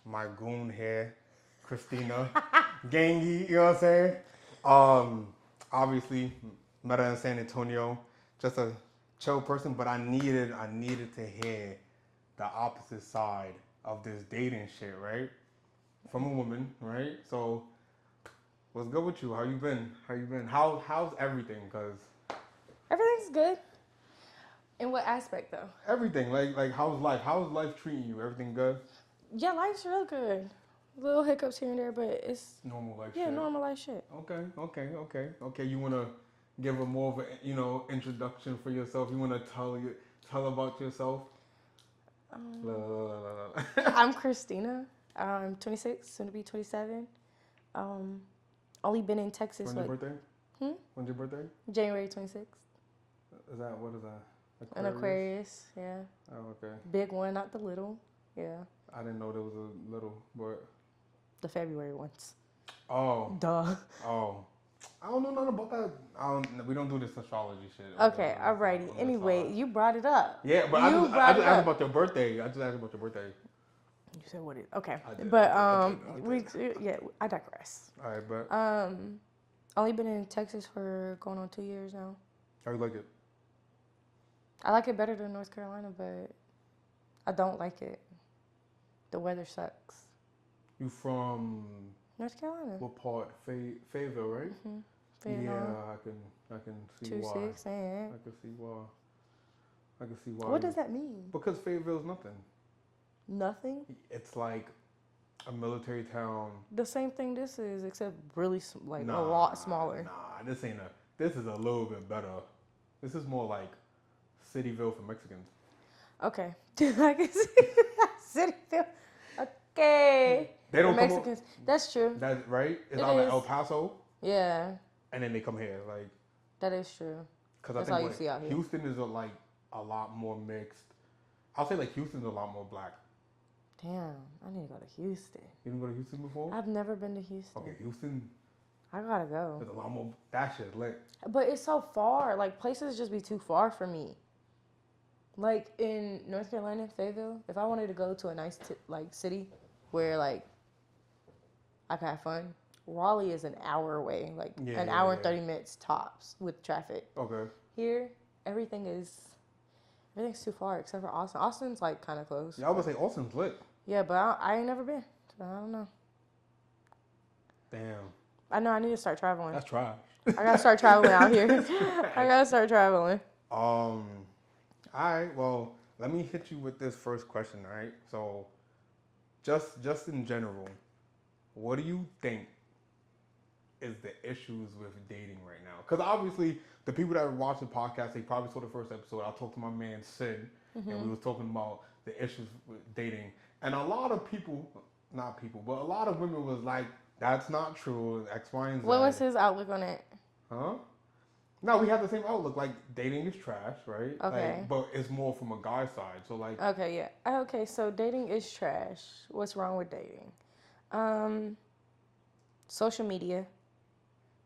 my goon here, Kristina, Gangy, you know what I'm saying? Obviously, met her in San Antonio, just a chill person, but I needed to hear the opposite side of this dating shit, right? From a woman, right? So, what's good with you? How you been? How's everything? Cause Everything's good. In what aspect though? everything, like how's life? How's life treating you? Everything good? Yeah, life's real good. Little hiccups here and there, but it's Normal life yeah, shit. normal life shit. Okay. You wanna give a more of a introduction for yourself? You wanna tell about yourself? I'm Kristina. I'm 26, soon to be 27. Only been in Texas. When's your birthday? When's your birthday? January 26th. What is that? Aquarius? An Aquarius, yeah. Oh, okay. Big one, not the little. Yeah. I didn't know there was a little, but The February ones. oh. Duh. Oh. I don't know nothing about that. We don't do this astrology shit. Okay, alrighty. Anyway, you brought it up. Yeah, but I just asked about your birthday. You said what it? Okay, I did, but I did. I digress. All right, but Only been in Texas for going on 2 years now. how you like it? I like it better than North Carolina, but I don't like it. The weather sucks. You from North Carolina. what part? Fayetteville, right? Mm-hmm. Yeah, I can see why. 2-6 and. I can see why. What does that mean? Because Fayetteville's nothing. Nothing. It's like a military town. The same thing this is, except really a lot smaller. Nah, this is a little bit better. This is more like Cityville for Mexicans. Okay, I can see Cityville. Okay. They don't for come Mexicans. That's true. That's right. It's It out of is. El Paso, Yeah, and then they come here, like. that is true. Because I That's think all you see out here. Houston is a lot more mixed. I'll say like Houston's a lot more black. Damn, I need to go to Houston. You didn't go to Houston before? I've never been to Houston. Okay, Houston. I gotta go. There's a lot more. That shit lit. But it's so far. Like, places just be too far for me. Like, in North Carolina, Fayetteville, if I wanted to go to a nice, city where, like, I could have fun, Raleigh is an hour away. Like, an hour and 30 minutes tops with traffic. Okay. Here, everything's too far except for Austin. Austin's, like, kind of close. Yeah, I was gonna say Austin's lit. Yeah, but I ain't never been. So I don't know. Damn. I know I need to start traveling. That's trash. I gotta start traveling out here. I gotta start traveling. All right. Well, let me hit you with this first question. All right. So, just in general, what do you think is the issues with dating right now? Because obviously, the people that watch the podcast, they probably saw the first episode. I talked to my man Sid, and we was talking about the issues with dating, and a lot of people, not people, but a lot of women was like, "That's not true." X, Y, and Z. What was his outlook on it? Huh? No, we have the same outlook. Like, dating is trash, right? Okay. Like, but it's more from a guy's side. So, like... Okay, yeah. Okay, so dating is trash. What's wrong with dating? Social media.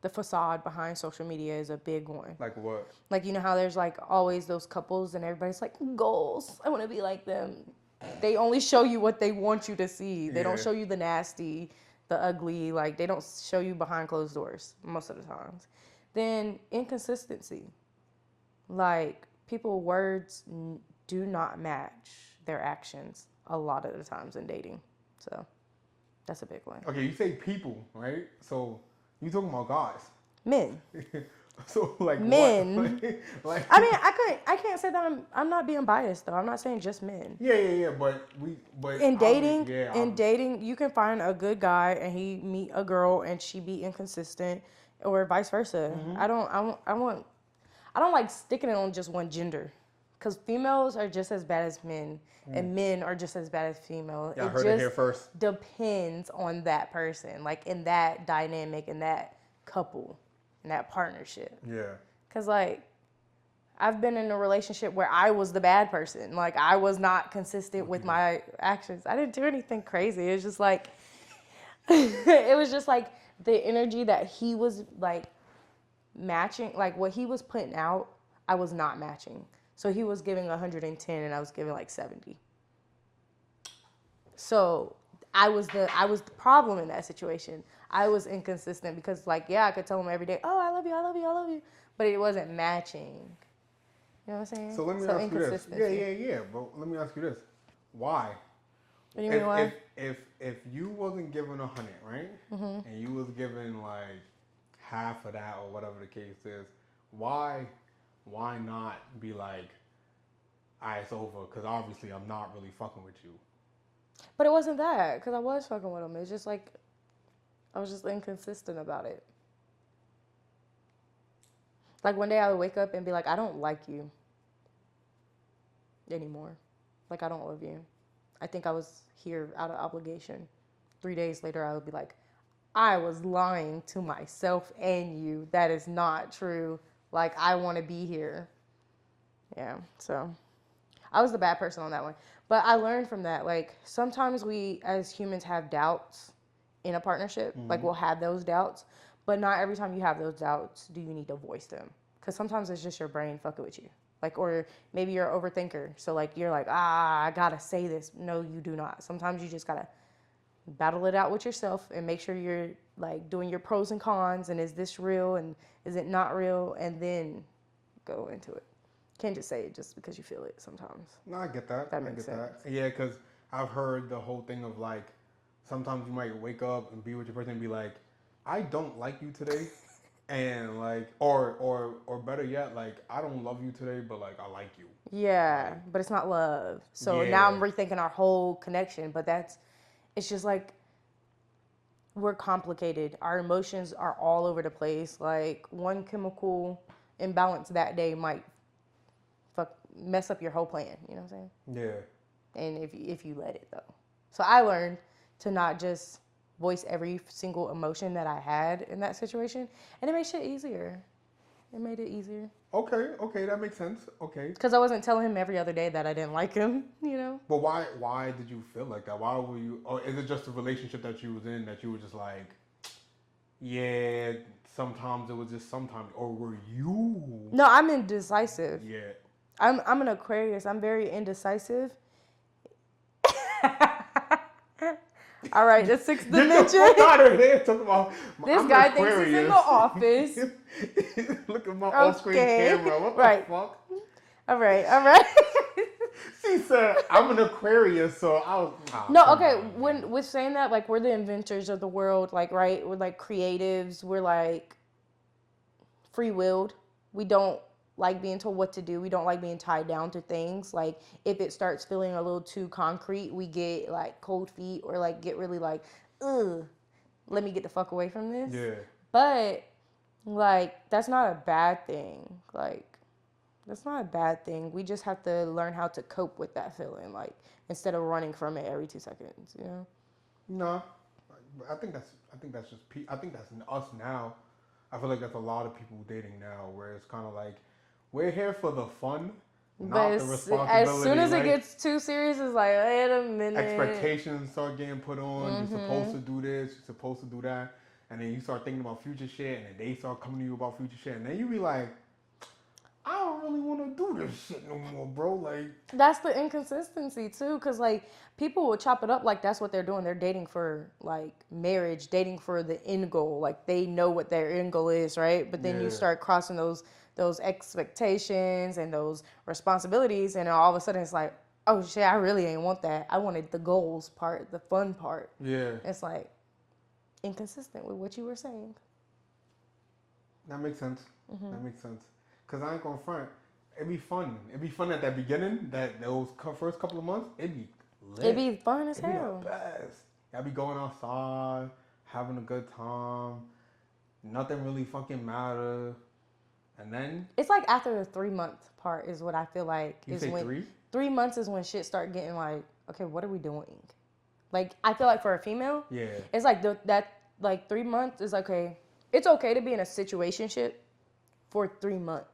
The facade behind social media is a big one. Like what? Like, you know how there's, like, always those couples and everybody's like, goals. I want to be like them. They only show you what they want you to see. They don't show you the nasty, the ugly. Like, they don't show you behind closed doors most of the times. Then inconsistency. Like, people's words do not match their actions a lot of the times in dating. So that's a big one. Okay, you say people, right? So you talking about guys. Men. So like men. What? Like I mean, I can't say that I'm not being biased though. I'm not saying just men. Yeah. But in dating, you can find a good guy and he meet a girl and she be inconsistent, or vice versa. Mm-hmm. I don't like sticking it on just one gender, because females are just as bad as men, and men are just as bad as females. Yeah, I heard it here first. Depends on that person, like in that dynamic, in that couple, in that partnership. Yeah. Because, like, I've been in a relationship where I was the bad person. Like, I was not consistent with my actions. I didn't do anything crazy. It was just like, the energy that he was, like, matching, like, what he was putting out, I was not matching. So he was giving 110 and I was giving, like, 70. So I was the problem in that situation. I was inconsistent because like, yeah, I could tell him every day, oh, I love you, I love you, I love you, but it wasn't matching. You know what I'm saying? So let me ask you this. Yeah. But let me ask you this. Why? What do you mean why? If you wasn't given 100, right, and you was given like half of that or whatever the case is, why not be like, alright, it's over? Because obviously I'm not really fucking with you. But it wasn't that, because I was fucking with him. It's just like, I was just inconsistent about it. Like one day I would wake up and be like, I don't like you anymore. Like I don't love you. I think I was here out of obligation. 3 days later I would be like, I was lying to myself and you. That is not true. Like I want to be here. Yeah, so I was the bad person on that one. But I learned from that. Like sometimes we as humans have doubts in a partnership. Like we'll have those doubts. But not every time you have those doubts do you need to voice them. Because sometimes it's just your brain fucking with you. Like, or maybe you're an overthinker. So like you're like, I gotta say this. No, you do not. Sometimes you just gotta battle it out with yourself and make sure you're like doing your pros and cons and is this real and is it not real, and then go into it. Can't just say it just because you feel it sometimes. No, I get that. That makes sense. Yeah, because I've heard the whole thing of like, sometimes you might wake up and be with your person and be like, I don't like you today. And like, or better yet, like, I don't love you today, but like, I like you. Yeah, like, but it's not love. So yeah. now I'm rethinking our whole connection. But it's just like, we're complicated. Our emotions are all over the place. Like one chemical imbalance that day might mess up your whole plan. You know what I'm saying? Yeah. And if you let it though. So I learned to not just voice every single emotion that I had in that situation, and it made shit easier. It made it easier. Okay, that makes sense. Okay. Because I wasn't telling him every other day that I didn't like him, you know? But why did you feel like that? Why were you, or is it just the relationship that you was in that you were just like, yeah, sometimes it was just sometimes, or were you? No, I'm indecisive. Yeah. I'm an Aquarius. I'm very indecisive. All right, the sixth dimension. This guy thinks he's in the office. Look at my off-screen camera. What the fuck? All right. She said, I'm an Aquarius, so I'll... No, okay, when with saying that, like, we're the inventors of the world, like, right? We're, like, creatives. We're, like, free-willed. We don't like being told what to do. We don't like being tied down to things. Like, if it starts feeling a little too concrete, we get, like, cold feet or, like, get really, like, ugh, let me get the fuck away from this. Yeah. But, like, that's not a bad thing. Like, that's not a bad thing. We just have to learn how to cope with that feeling, like, instead of running from it every 2 seconds, you know? No. I think that's just, I think that's us now. I feel like that's a lot of people dating now, where it's kind of like, we're here for the fun, not the responsibility. As soon as it gets too serious, it's like, wait a minute. Expectations start getting put on. You're supposed to do this. You're supposed to do that. And then you start thinking about future shit, and then they start coming to you about future shit. And then you be like, I don't really want to do this shit no more, bro. Like, that's the inconsistency, too. Because, like, people will chop it up like that's what they're doing. They're dating for, like, marriage, dating for the end goal. Like, they know what their end goal is, right? But then you start crossing those expectations and those responsibilities, and all of a sudden it's like, oh shit, I really ain't want that. I wanted the goals part, the fun part. Yeah. It's like inconsistent with what you were saying. That makes sense. That makes sense. Cause I ain't gonna front. It'd be fun. It'd be fun at that beginning, those first couple of months. It'd be lit. It'd be fun as hell. It'd be the best. I'd be going outside, having a good time. Nothing really fucking matter. And then it's like after the 3-month part is what I feel like. You is say when 3? 3 months is when shit start getting like, okay, what are we doing? Like, I feel like for a female, it's like that like 3 months is okay. It's okay to be in a situationship for 3 months.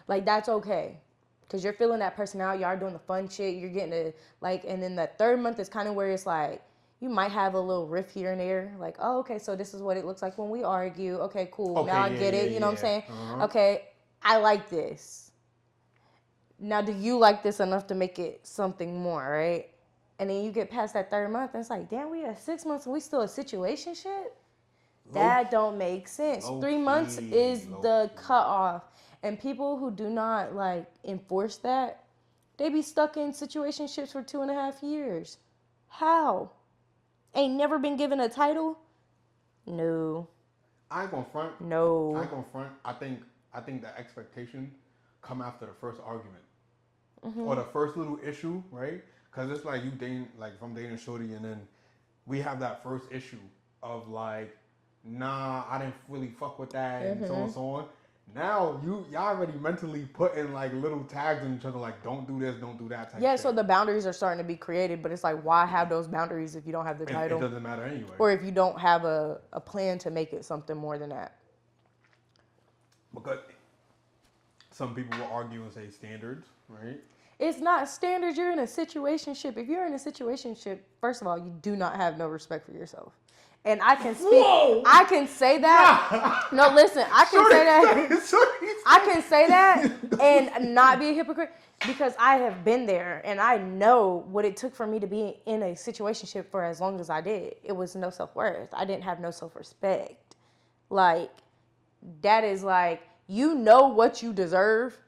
Like, that's okay. Because you're feeling that person out. Y'all doing the fun shit. You're getting to, like, and then that 3rd month is kind of where it's like, you might have a little riff here and there. Like, oh, okay, so this is what it looks like when we argue. Okay, cool. Okay, now I get it. You know what I'm saying? Okay, I like this. Now, do you like this enough to make it something more, right? And then you get past that third month, and it's like, damn, we at 6 months and we still a situationship? Low That don't make sense. low 3 months key, is low the key. cutoff. And people who do not like enforce that, they be stuck in situationships for 2.5 years. How? Ain't never been given a title? No. I ain't gonna front. I No. ain't gonna front. I think the expectation come after the first argument or the first little issue, right? Because it's like you dating, like if I'm dating shorty, and then we have that first issue of like, nah, I didn't really fuck with that, and so on and so on. Now y'all already mentally putting like little tags on each other, like don't do this, don't do that type. Yeah, shit. so the boundaries are starting to be created, but it's like, why have those boundaries if you don't have the It title? doesn't matter anyway. Or if you don't have a plan to make it something more than that. Because some people will argue and say standards, right? It's not standards. You're in a situationship. If you're in a situationship, first of all, you do not have no respect for yourself. And I can speak. Whoa! I can say that. No, listen. I can say that. I can say that and not be a hypocrite because I have been there and I know what it took for me to be in a situationship for as long as I did. It was no self-worth. I didn't have no self-respect. Like, that is like, you know what you deserve.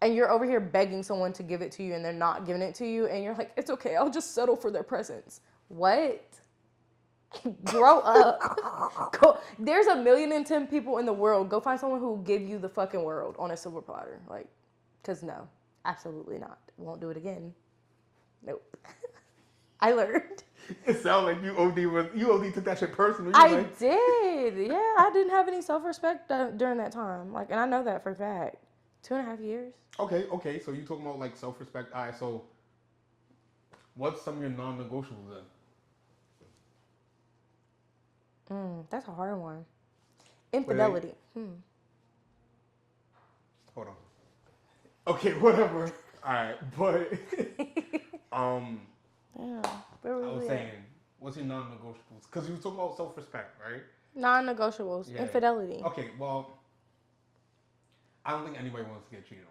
And you're over here begging someone to give it to you and they're not giving it to you. And you're like, it's okay. I'll just settle for their presence. What? Grow up. There's 1,000,010 people in the world. Go find someone who will give you the fucking world on a silver platter. Like, because no, absolutely not. Won't do it again. Nope. I learned. It sounds like you OD took that shit personally. I did. Yeah, I didn't have any self-respect during that time. Like, and I know that for a fact. 2.5 years. Okay. So you talking about like self-respect. All right. So what's some of your non-negotiables then? That's a hard one. Infidelity. Hold on. Okay, whatever. All right, but Yeah, I was saying, what's your non-negotiables? Because you were talking about self-respect, right? Non-negotiables. Yeah. Infidelity. Okay, well, I don't think anybody wants to get cheated on.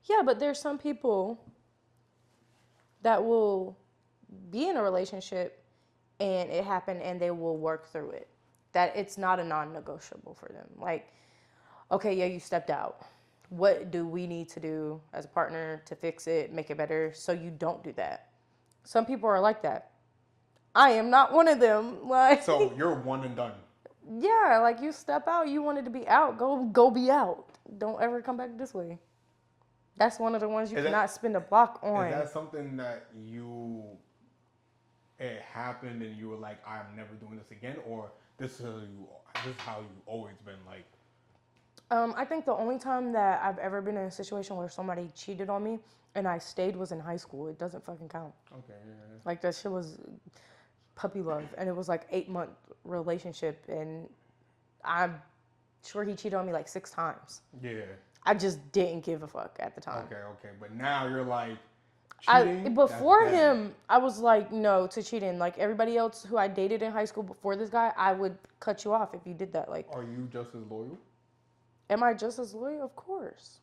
Yeah, but there's some people that will be in a relationship and it happened and they will work through it. That it's not a non-negotiable for them. Like, okay, yeah, you stepped out. What do we need to do as a partner to fix it, make it better, so you don't do that? Some people are like that. I am not one of them. Like, So you're one and done. yeah, like you step out, you wanted to be out, go be out. Don't ever come back this way. That's one of the ones you cannot spend a block on. Is that something that it happened and you were like, I'm never doing this again, or this is how you always been like? I think the only time that I've ever been in a situation where somebody cheated on me and I stayed was in high school. It doesn't fucking count. Okay. Yeah. Like, that shit was puppy love, and it was like 8-month relationship, and I'm sure he cheated on me like 6 times. Yeah. I just didn't give a fuck at the time. Okay. But now you're like, cheating? Before him, I was like, no to cheating. Like, everybody else who I dated in high school before this guy, I would cut you off if you did that. Like, are you just as loyal? am I just as loyal? Of course.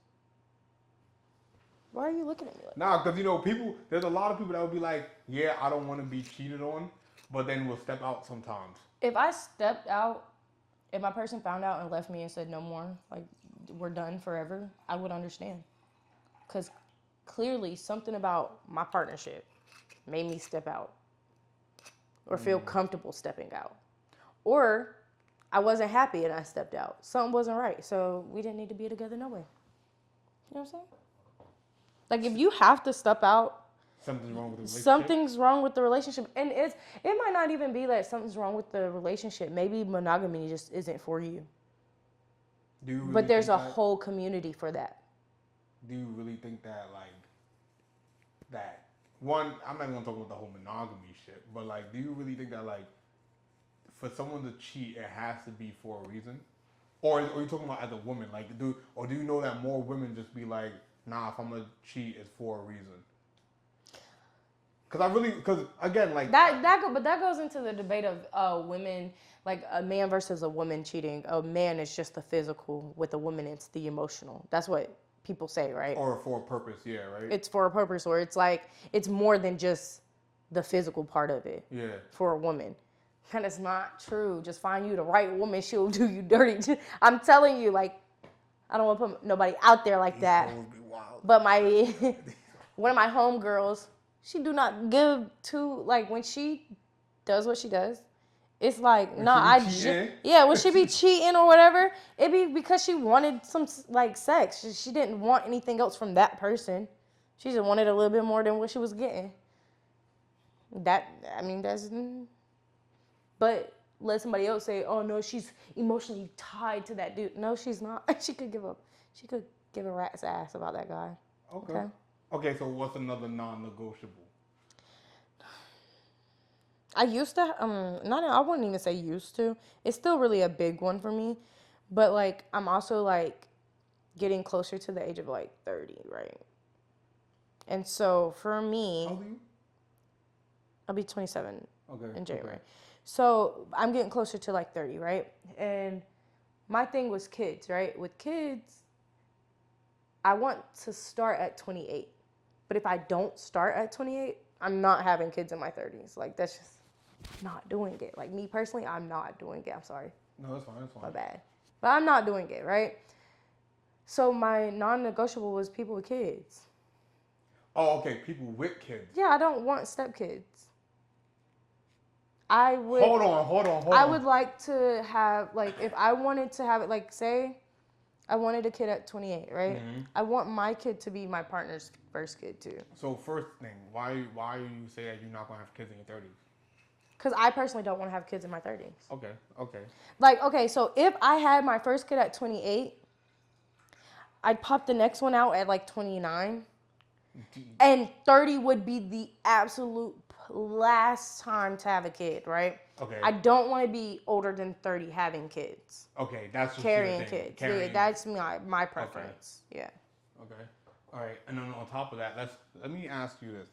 Why are you looking at me like that? Nah, because there's a lot of people that would be like, yeah, I don't want to be cheated on, but then will step out sometimes. If I stepped out, if my person found out and left me and said no more, like, we're done forever, I would understand. Because clearly something about my partnership made me step out or feel comfortable stepping out. Or I wasn't happy and I stepped out. Something wasn't right. So we didn't need to be together no way. You know what I'm saying? Like, if you have to step out, Something's wrong with the relationship. something's wrong with the relationship. And it might not even be that something's wrong with the relationship. Maybe monogamy just isn't for you. Do you really But there's a think that? whole community for that. Do you really think that, like, that one? I'm not gonna talk about the whole monogamy shit, but like, do you really think that, like, for someone to cheat, it has to be for a reason? Or are you talking about as a woman? Like, do you know that more women just be like, nah, if I'm gonna cheat, it's for a reason? Because again, like But that goes into the debate of women, like a man versus a woman cheating. A man is just the physical. With a woman, it's the emotional. That's what people say, right? or for a purpose, yeah, right. It's for a purpose, or it's like it's more than just the physical part of it. Yeah. For a woman. And it's not true. Just find you the right woman, she'll do you dirty. I'm telling you, like, I don't want to put nobody out there like that. But one of my homegirls, she do not give to, like, when she does what she does, it's like, when she be cheating or whatever, it be because she wanted some, like, sex. She didn't want anything else from that person. She just wanted a little bit more than what she was getting. That's, but let somebody else say, oh no, she's emotionally tied to that dude. No, she's not. She could give a rat's ass about that guy. Okay, so what's another non-negotiable? I used to, I wouldn't even say used to. It's still really a big one for me. But, like, I'm also, like, getting closer to the age of, like, 30, right? And so, for me... How old are you? I'll be 27 in January. Okay. So, I'm getting closer to, like, 30, right? And my thing was kids, right? With kids, I want to start at 28. But if I don't start at 28, I'm not having kids in my 30s. Like, that's just not doing it. Like, me personally, I'm not doing it. I'm sorry. No, that's fine. My bad. But I'm not doing it, right? So my non-negotiable was people with kids. Oh, okay. People with kids. Yeah, I don't want stepkids. I would... Hold on. I would like to have, like, if I wanted to have it, like, say, I wanted a kid at 28, right? Mm-hmm. I want my kid to be my partner's first kid, too. So, first thing, why you say that you're not going to have kids in your 30s? Because I personally don't want to have kids in my 30s. Okay. Like, okay, so if I had my first kid at 28, I'd pop the next one out at, like, 29. And 30 would be the absolute last time to have a kid, right? Okay. I don't want to be older than 30 having kids. Okay, that's just carrying kids. Yeah, that's my preference. Okay. Yeah. Okay. All right. And then on top of that, let me ask you this: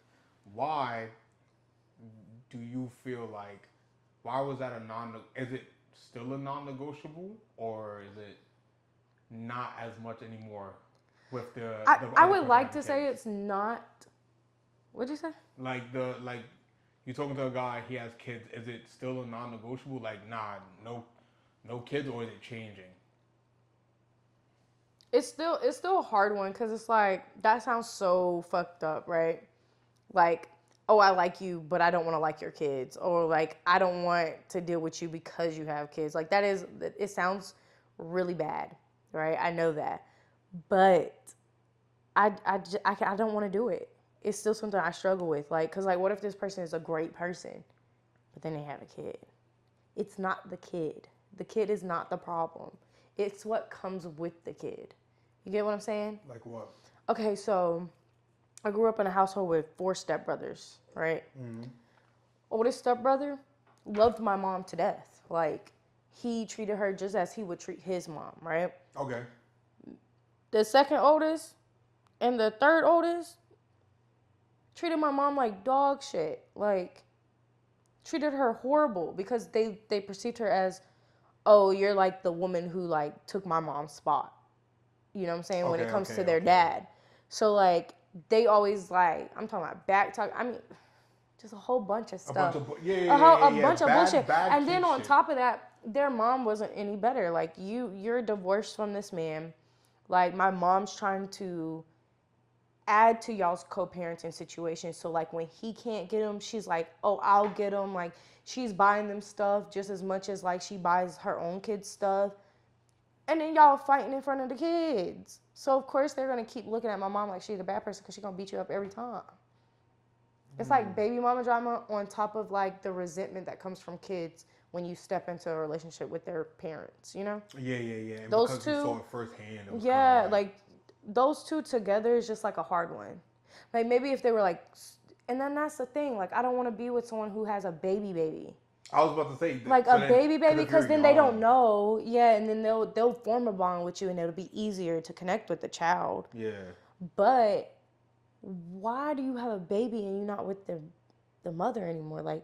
why do you feel like? Why was that is it still a non-negotiable, or is it not as much anymore? With I would like to say it's not. What'd you say? Like you're talking to a guy, he has kids. Is it still a non-negotiable? Like, nah, no kids, or is it changing? It's still a hard one because it's like that sounds so fucked up, right? Like, oh, I like you, but I don't want to like your kids, or like I don't want to deal with you because you have kids. Like it sounds really bad, right? I know that. But I don't want to do it. It's still something I struggle with. Like, because, like, what if this person is a great person, but then they have a kid? It's not the kid. The kid is not the problem. It's what comes with the kid. You get what I'm saying? Like what? Okay, so I grew up in a household with 4 stepbrothers, right? Mm-hmm. Oldest stepbrother loved my mom to death. Like, he treated her just as he would treat his mom, right? Okay. The second oldest and the third oldest treated my mom like dog shit. Like, treated her horrible because they perceived her as, oh, you're like the woman who, like, took my mom's spot. You know what I'm saying? Okay, when it comes to their dad. So, like, they always, like, I'm talking about back talk. I mean, just a whole bunch of stuff. A bunch of bullshit. And then on top of that, their mom wasn't any better. Like, you're divorced from this man. Like, my mom's trying to add to y'all's co-parenting situation. So, like, when he can't get them, she's like, oh, I'll get them. Like, she's buying them stuff just as much as, like, she buys her own kids stuff. And then y'all fighting in front of the kids. So, of course, they're going to keep looking at my mom like she's a bad person because she's going to beat you up every time. It's like baby mama drama on top of, like, the resentment that comes from kids when you step into a relationship with their parents, you know? Yeah. And those because two, you saw it firsthand. Yeah, like, those two together is just, like, a hard one. Like, maybe if they were, like, and then that's the thing. Like, I don't want to be with someone who has a baby. I was about to say. Like, so a baby, because then they don't know. Yeah, and then they'll form a bond with you, and it'll be easier to connect with the child. Yeah. But why do you have a baby and you're not with the mother anymore? Like,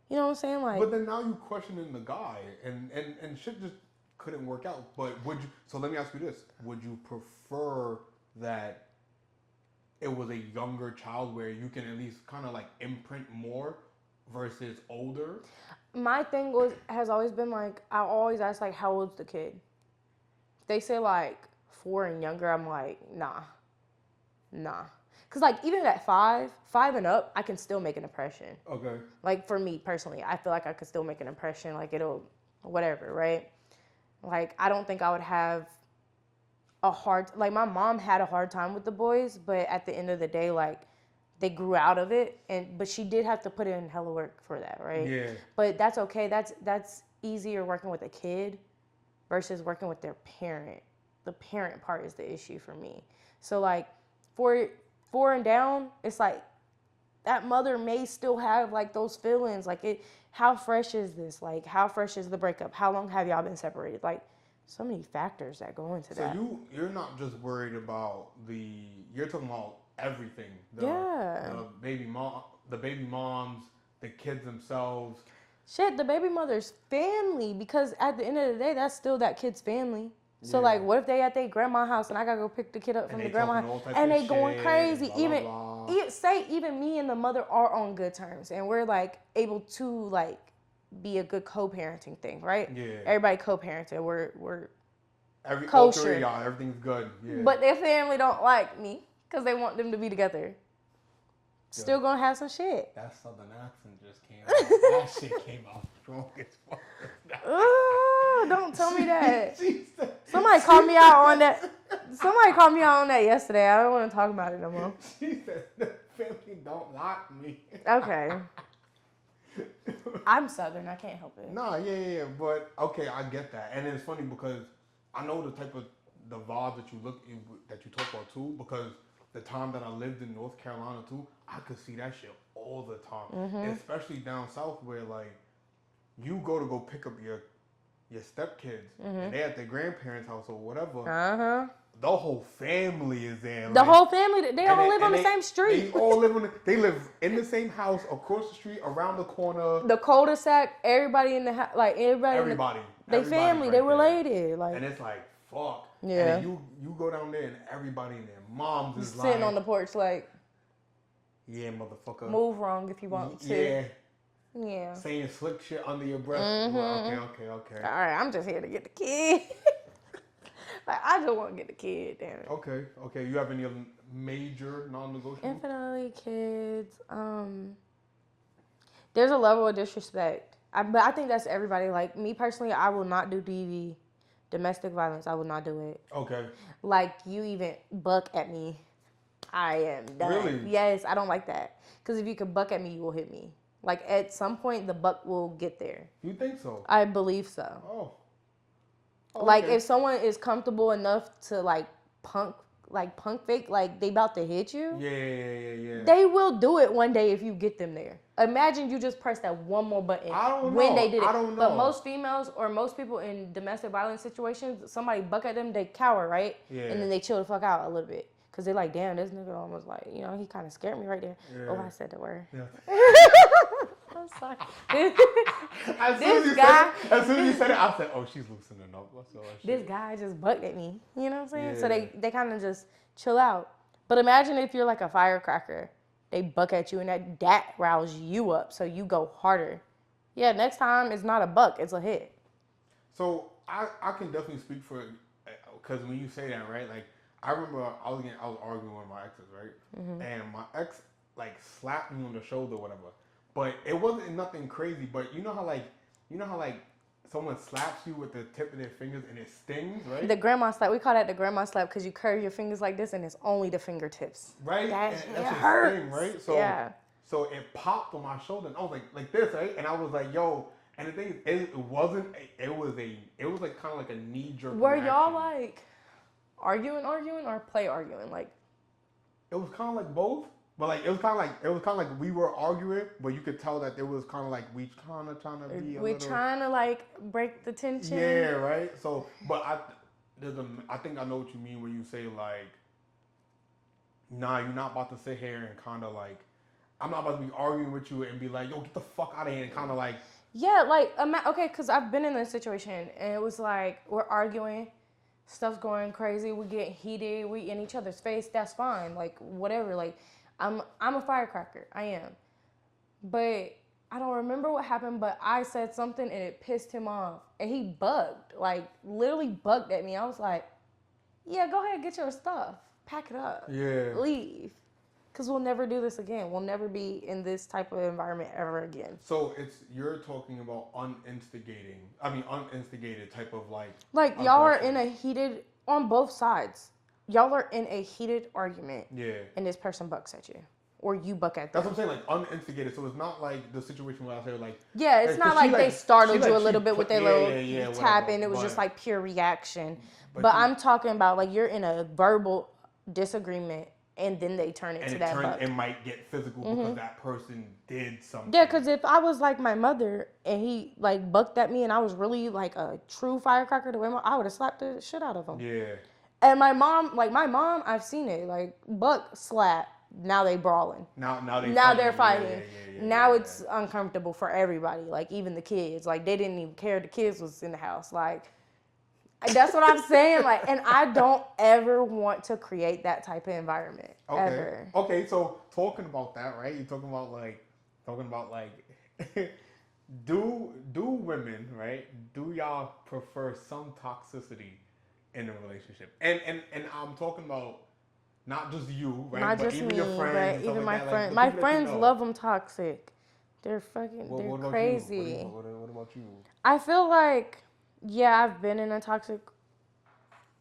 you know what I'm saying? Like, but then now you questioning the guy, and shit just couldn't work out. But so let me ask you this: would you prefer that it was a younger child where you can at least kind of like imprint more versus older? My thing has always been like, I always ask like, how old's the kid? If they say like 4 and younger, I'm like, nah. Cause like even at 5 and up, I can still make an impression. Okay. Like for me personally, I feel like I could still make an impression. Like it'll, whatever, right? Like I don't think I would have like my mom had a hard time with the boys, but at the end of the day, like they grew out of it, but she did have to put in hella work for that, right? Yeah. But that's okay. That's easier working with a kid versus working with their parent. The parent part is the issue for me. So like 4 and down, it's like that mother may still have like those feelings. Like how fresh is this? Like how fresh is the breakup? How long have y'all been separated? Like so many factors that go into that. So you're not just worried about you're talking about everything. Yeah. The baby moms, the kids themselves. Shit, the baby mother's family, because at the end of the day, that's still that kid's family. So Yeah. like, what if they at their grandma's house and I gotta go pick the kid up from the grandma's house and they going crazy? Even me and the mother are on good terms and we're like able to like be a good co-parenting thing, right? Yeah. Everybody co-parenting. We're All kosher. 3 of y'all, everything's good. Yeah. But their family don't like me because they want them to be together. Still gonna have some shit. That southern accent just came out. That shit came out strong as fuck. Ooh, don't tell me that. Somebody called me out on that. Somebody called me out on that yesterday. I don't want to talk about it no more. She said the family don't like me. Okay. I'm Southern. I can't help it. Nah, yeah. But okay, I get that, and it's funny because I know the type of the vibe that you talk about too. Because the time that I lived in North Carolina too, I could see that shit all the time, especially down south where like you go pick up your stepkids and they at their grandparents' house or whatever. The whole family is there. The whole family, they all live on the same street. They all live they live in the same house, across the street, around the corner. The cul-de-sac, everybody in the house, like everybody. They family, they related. Like, and it's like, fuck. Yeah. And then you go down there and everybody and their moms is sitting like, on the porch like, yeah, motherfucker. Move wrong if you want to. Yeah. Saying slick shit under your breath. Okay. All right, I'm just here to get the kid. Like, I just want to get the kid, damn it. Okay. You have any other major non-negotiables? Infinitely kids. There's a level of disrespect. But I think that's everybody. Like, me personally, I will not do DV. Domestic violence, I will not do it. Okay. Like, you even buck at me, I am done. Really? Yes, I don't like that. Because if you can buck at me, you will hit me. Like, at some point, the buck will get there. You think so? I believe so. Oh. Like, if someone is comfortable enough to, like, punk fake, like, they about to hit you. Yeah. They will do it one day if you get them there. Imagine you just press that one more button when they did it. I don't know. But most females or most people in domestic violence situations, somebody buck at them, they cower, right? Yeah. And then they chill the fuck out a little bit. Because they're like, damn, this nigga almost like, you know, he kind of scared me right there. Yeah. Oh, I said the word. Yeah. I'm sorry. As soon as you said it, I said, oh, she's loosening up. This guy just bucked at me. You know what I'm saying? Yeah. So they kind of just chill out. But imagine if you're like a firecracker. They buck at you and that riles you up. So you go harder. Yeah, next time it's not a buck. It's a hit. So I can definitely speak for, because when you say that, right? Like, I remember I was arguing with my exes, right? And my ex like slapped me on the shoulder or whatever. But it wasn't nothing crazy. But you know how like someone slaps you with the tip of their fingers and it stings, right? The grandma slap. We call that the grandma slap because you curve your fingers like this and it's only the fingertips. Right? That hurts. Sting, right? So, yeah. So it popped on my shoulder and I was like this, right? And I was like, yo. And the thing is, it was like kind of like a knee jerk. Were y'all like arguing or play arguing? Like, it was kind of like both. But like it was kind of like we were arguing, but you could tell that there was kind of like we kind of trying to be. We're trying to like break the tension. Yeah, right. So, but I think I know what you mean when you say like, nah, you're not about to sit here and kind of like, I'm not about to be arguing with you and be like, yo, get the fuck out of here and kind of like. Yeah, like okay, because I've been in this situation and it was like we're arguing, stuff's going crazy, we get heated, we in each other's face, that's fine. Like whatever. Like I'm a firecracker. I am. But I don't remember what happened, but I said something and it pissed him off. And he bugged. Like literally bugged at me. I was like, yeah, go ahead, get your stuff. Pack it up. Yeah. Leave. Because we'll never do this again. We'll never be in this type of environment ever again. So you're talking about uninstigated type of like. Like y'all are in a heated, on both sides. Y'all are in a heated argument. Yeah. And this person bucks at you. Or you buck at them. That's what I'm saying, like uninstigated. So it's not like the situation where I say like. Yeah, it's not like they startled you a little bit with their little tap in. It was just like pure reaction. But I'm talking about like you're in a verbal disagreement and then they turn it to that buck. It might get physical because that person did something. Yeah, because if I was like my mother and he like bucked at me and I was really like a true firecracker the way I would have slapped the shit out of him. Yeah. And my mom, I've seen it. Like buck slap. Now they brawling. Now they're fighting. Now it's uncomfortable for everybody. Like even the kids. Like they didn't even care the kids was in the house. Like that's what I'm saying. Like, and I don't ever want to create that type of environment. Okay. Ever. Okay, so talking about that, right? You're talking about do women, right? Do y'all prefer some toxicity in a relationship? And I'm talking about not just you, right? Not but just even me, your friends, but even my like friends. Like, my friends love them toxic. They're fucking. They're crazy. What about you? I feel like, yeah, I've been in a toxic,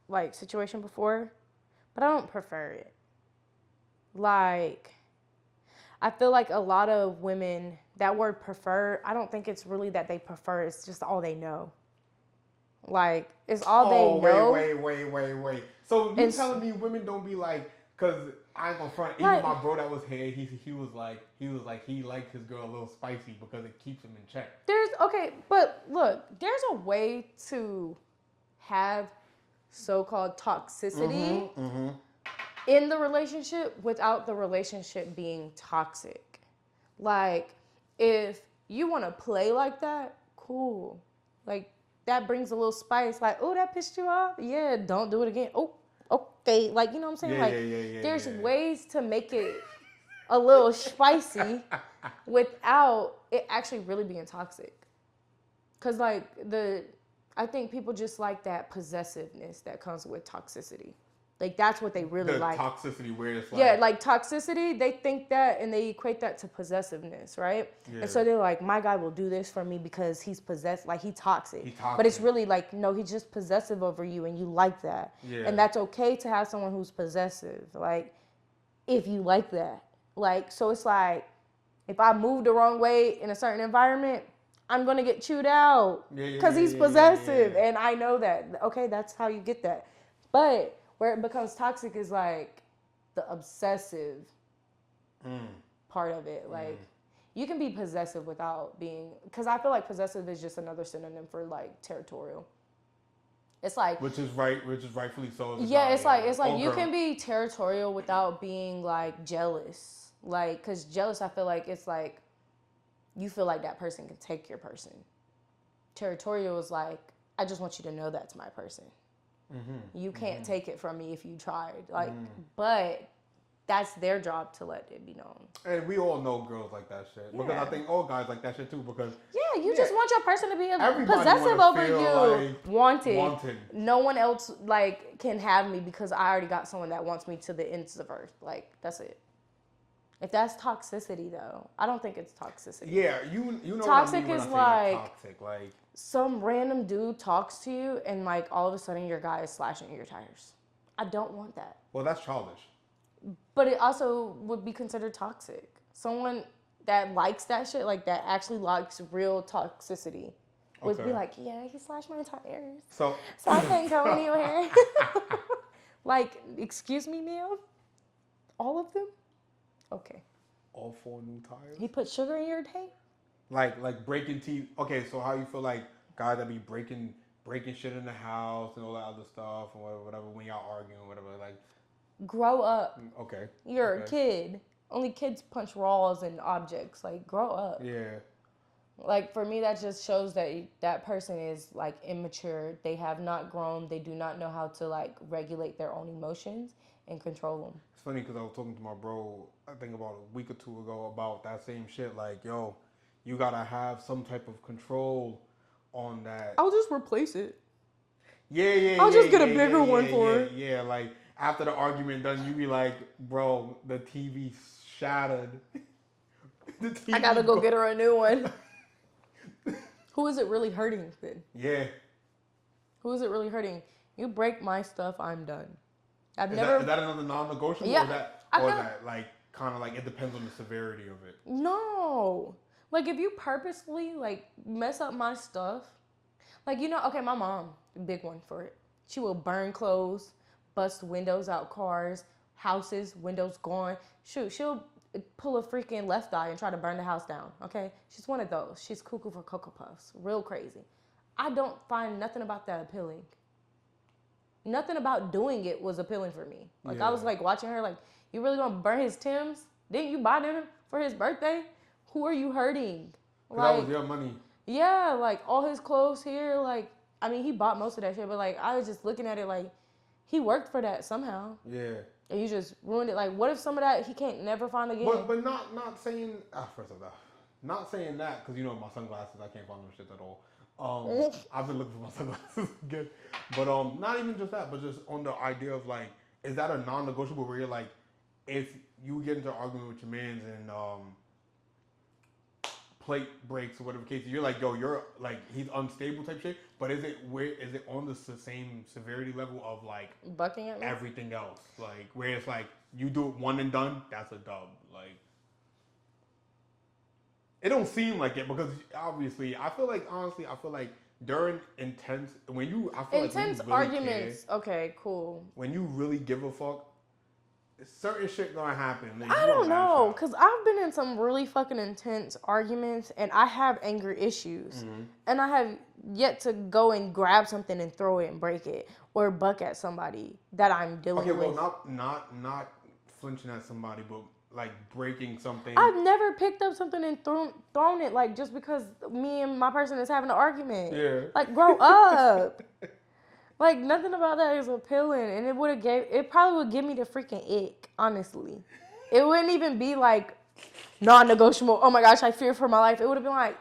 like situation before, but I don't prefer it. Like, I feel like a lot of women, that word prefer, I don't think it's really that they prefer. It's just all they know. Like, it's all they know. Wait. So you telling me women don't be like, because I ain't gonna front. Even my bro that was here, he was like he liked his girl a little spicy because it keeps him in check. But look, there's a way to have so-called toxicity in the relationship without the relationship being toxic. Like, if you want to play like that, cool. Like, that brings a little spice. Like, oh, that pissed you off? Yeah, don't do it again. Oh, okay. Like, you know what I'm saying? There's ways to make it a little spicy without it actually really being toxic. Because, like, I think people just like that possessiveness that comes with toxicity. Like, that's what they really like. Toxicity where it's like... Yeah, like toxicity, they think that and they equate that to possessiveness, right? Yeah. And so they're like, my guy will do this for me because he's possessed, like he's toxic. But it's really like, no, he's just possessive over you and you like that. Yeah. And that's okay to have someone who's possessive, like, if you like that. Like, so it's like, if I move the wrong way in a certain environment, I'm going to get chewed out because he's possessive. And I know that. Okay, that's how you get that. But... where it becomes toxic is like the obsessive part of it. Like you can be possessive without being, because I feel like possessive is just another synonym for like territorial. It's like which is rightfully so. Yeah, it's like you can be territorial without being like jealous. Like, because jealous, I feel like it's like you feel like that person can take your person. Territorial is like, I just want you to know that's my person. You can't take it from me if you tried. Like, but that's their job to let it be known. And we all know girls like that shit. Because I think all guys like that shit too. Because you just want your person to be possessive over you. Like wanted. No one else like can have me because I already got someone that wants me to the ends of earth. Like, that's it. If that's toxicity, though, I don't think it's toxicity. Yeah, you know toxic what I mean is toxic. Like some random dude talks to you and like all of a sudden your guy is slashing your tires. I don't want that. Well, that's childish. But it also would be considered toxic. Someone that likes that shit, like that actually likes real toxicity, would be like, yeah, he slashed my tires. So I can't go anywhere. Like, excuse me, ma'am? All of them? Okay. All 4 new tires? He put sugar in your tank? Like breaking teeth. Okay, so how you feel like guys that be breaking shit in the house and all that other stuff or whatever when y'all arguing or whatever, like... Grow up. Okay. You're a kid. Only kids punch walls and objects. Like, grow up. Yeah. Like, for me, that just shows that that person is, like, immature. They have not grown. They do not know how to, like, regulate their own emotions and control them. It's funny because I was talking to my bro, I think about a week or two ago, about that same shit. Like, yo, you gotta have some type of control on that. I'll just replace it. Yeah. I'll just get a yeah, bigger one for yeah, it. yeah. Like, after the argument done, you be like, bro, the TV shattered. The TV I gotta go get her a new one. her. Who is it really hurting then? Yeah. Who is it really hurting? You break my stuff, I'm done. I've Is never. that another non-negotiable? Yeah, Or that, I or gotta- that like kind of like it depends on the severity of it. No. Like, if you purposely, like, mess up my stuff, like, you know, okay, my mom, big one for it. She will burn clothes, bust windows out cars, houses, windows gone. Shoot, she'll pull a freaking left eye and try to burn the house down, okay? She's one of those. She's cuckoo for Cocoa Puffs. Real crazy. I don't find nothing about that appealing. Nothing about doing it was appealing for me. Like, I was, like, watching her, like, you really gonna burn his Timbs? Didn't you buy them for his birthday? Who are you hurting? That was your money. Yeah, like, all his clothes here, like, I mean, he bought most of that shit, but, like, I was just looking at it like, he worked for that somehow. Yeah. And you just ruined it. Like, what if some of that he can't never find again? But not saying, first of all, not saying that, because, you know, my sunglasses, I can't find them shit at all. I've been looking for my sunglasses again. But not even just that, but just on the idea of, like, is that a non-negotiable where you're like, if you get into an argument with your mans and plate breaks or whatever case, you're like, yo, you're like, he's unstable type shit. But is it on the same severity level of like Bucking at me? everything else? Like where it's like you do it one and done, that's a dub. Like it don't seem like it because obviously I feel like during intense when you I feel intense like when you really arguments. care, Okay, cool. when you really give a fuck, certain shit gonna happen. Like, I don't know, because I've been in some really fucking intense arguments and I have anger issues. Mm-hmm. And I have yet to go and grab something and throw it and break it or buck at somebody that I'm dealing with. Okay, well, not flinching at somebody, but like breaking something. I've never picked up something and thrown it, like, just because me and my person is having an argument. Yeah. Like, grow up. Like, nothing about that is appealing, and it probably would give me the freaking ick, honestly. It wouldn't even be, like, non-negotiable, oh my gosh, I fear for my life. It would have been like,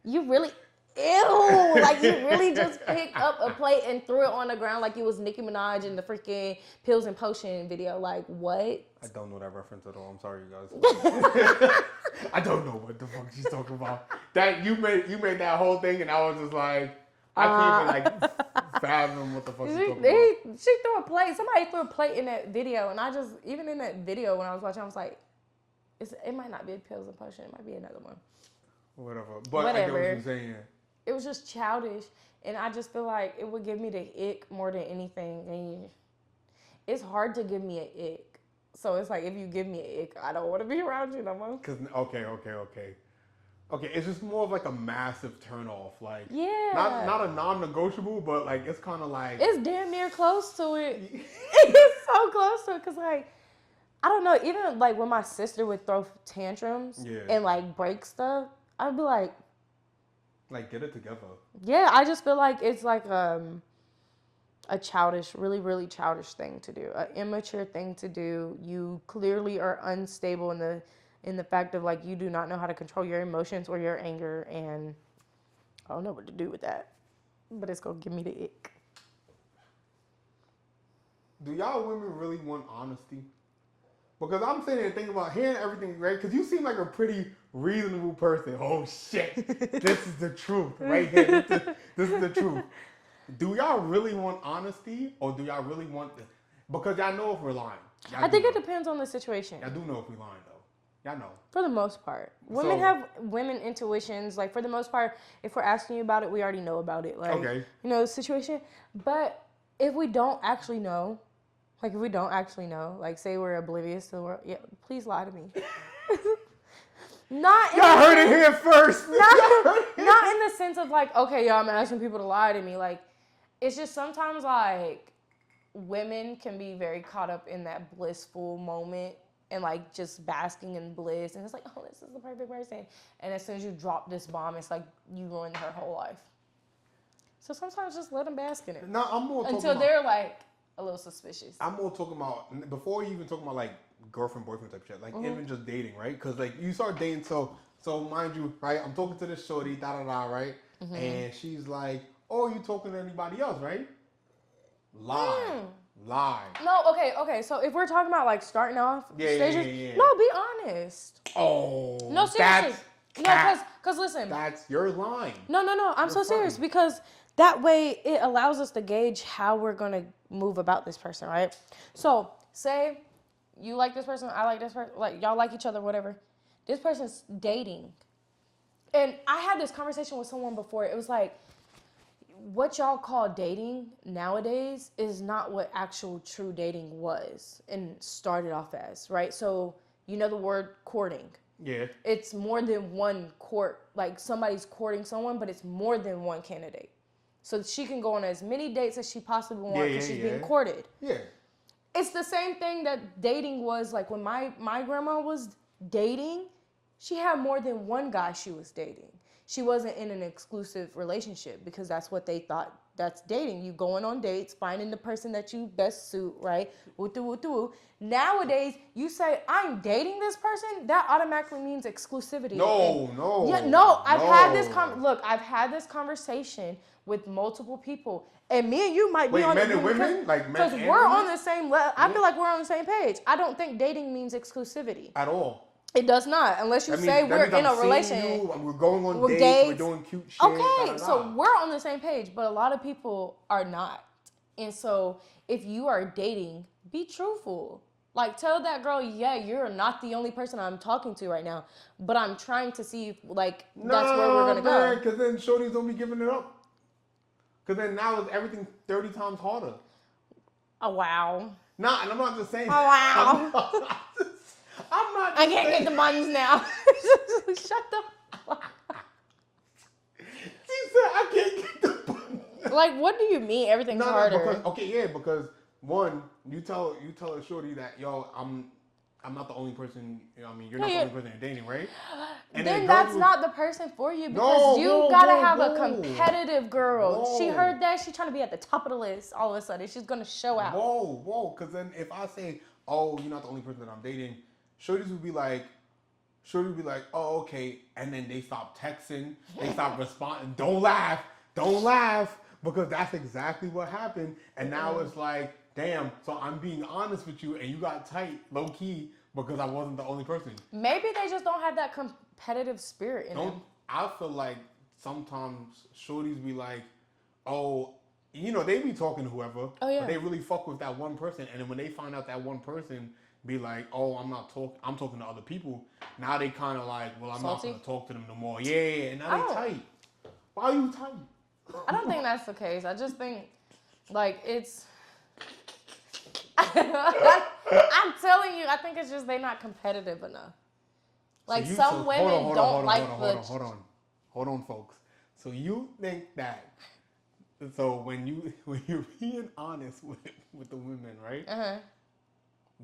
you really, ew, like, you really just picked up a plate and threw it on the ground like you was Nicki Minaj in the freaking Pills and Potion video. Like, what? I don't know that reference at all. I'm sorry, you guys. I don't know what the fuck she's talking about. That you made that whole thing, and I was just like, I can't even like fathom what the fuck she's talking about. She threw a plate. Somebody threw a plate in that video, and even in that video when I was watching, I was like, it might not be a Pills and Potion. It might be another one. Whatever. But I get what you're saying. It was just childish, and I just feel like it would give me the ick more than anything. And it's hard to give me an ick. So it's like, if you give me an ick, I don't want to be around you no more. Okay, it's just more of like a massive turnoff. Like, yeah. Not a non-negotiable, but like, it's kind of like. It's damn near close to it. It's so close to it, because like, I don't know, even like when my sister would throw tantrums and like break stuff, I'd be like, get it together. Yeah, I just feel like it's like a childish, really, really childish thing to do, an immature thing to do. You clearly are unstable in the fact of like you do not know how to control your emotions or your anger, and I don't know what to do with that, but it's gonna give me the ick. Do y'all women really want honesty? Because I'm sitting there thinking about hearing everything, right? Because you seem like a pretty reasonable person. Oh shit, this is the truth right here. This is the truth. Do y'all really want honesty, or do y'all really want? Because y'all know if we're lying. I think it depends on the situation. Y'all do know if we're lying though. Y'all know. For the most part, women have women intuitions. Like, for the most part, if we're asking you about it, we already know about it. Like, okay. You know, the situation. But if we don't actually know, like, say we're oblivious to the world, yeah, please lie to me. Y'all heard it here first. Not in the sense of like, okay, I'm asking people to lie to me. Like, it's just sometimes like women can be very caught up in that blissful moment and like just basking in bliss, and it's like, oh, this is the perfect person. And as soon as you drop this bomb, it's like you ruined her whole life. So sometimes just let them bask in it. No, I'm more talking until about, they're like a little suspicious. I'm more talking about before you even talking about like girlfriend boyfriend type shit, like even just dating, right? Because like you start dating, so mind you, right? I'm talking to this shorty, da da da, right? And she's like, "Oh, you talking to anybody else, right?" Lie. No, okay. So if we're talking about like starting off stages, yeah. no, be honest. Oh, No, seriously. No, because listen. That's your line. No. I'm so serious because that way it allows us to gauge how we're gonna move about this person, right? So say you like this person, I like this person, like y'all like each other, whatever. This person's dating, and I had this conversation with someone before. It was like, what y'all call dating nowadays is not what actual true dating was and started off as, right? So you know the word courting. Yeah. It's more than one court, like somebody's courting someone, but it's more than one candidate. So she can go on as many dates as she possibly wants because she's being courted. Yeah. It's the same thing that dating was like when my grandma was dating, she had more than one guy she was dating. She wasn't in an exclusive relationship because that's what they thought that's dating. You going on dates, finding the person that you best suit, right? Woo. Nowadays, you say, I'm dating this person, that automatically means exclusivity. No. Yeah, no, I've had this conversation with multiple people. And me and you might be on men and women? Like men because and we're women? on the same level. I feel like we're on the same page. I don't think dating means exclusivity. At all. It does not, unless you say we're in a relationship. We're going on dates, we're doing cute shit. Okay, so we're on the same page, but a lot of people are not. And so if you are dating, be truthful. Like tell that girl, yeah, you're not the only person I'm talking to right now, but I'm trying to see if that's where we're gonna go. Because then shorties don't be giving it up. Because then now it's everything 30 times harder. Oh wow. Nah, and I'm not just saying. Oh wow. I'm not. I can't get the buns now. Shut the fuck up. She said I can't get the buns. Like, what do you mean everything's harder? Because one, you tell a shorty that I'm not the only person. You know, what I mean, you're not the only person you're dating, right? And then that's not the person for you because you gotta have a competitive girl. Whoa. She heard that, she's trying to be at the top of the list. All of a sudden, she's gonna show out. Whoa. Because then if I say, oh, you're not the only person that I'm dating, shorties would be like, oh, okay. And then they stop texting. They stop responding. Don't laugh. Because that's exactly what happened. And now it's like, damn, so I'm being honest with you and you got tight, low key, because I wasn't the only person. Maybe they just don't have that competitive spirit in them. I feel like sometimes shorties be like, oh, you know, they be talking to whoever. Oh, yeah. But they really fuck with that one person. And then when they find out that one person be like, oh, I'm talking to other people. Now they kind of like, well, I'm salty? not going to talk to them no more. Yeah, and now they tight. Why are you tight? I don't think that's the case. I just think, like, it's... I'm telling you, I think it's just they're not competitive enough. Like, some women don't like the... Hold on, folks. So you think that... So when you're being honest with the women, right? Uh-huh.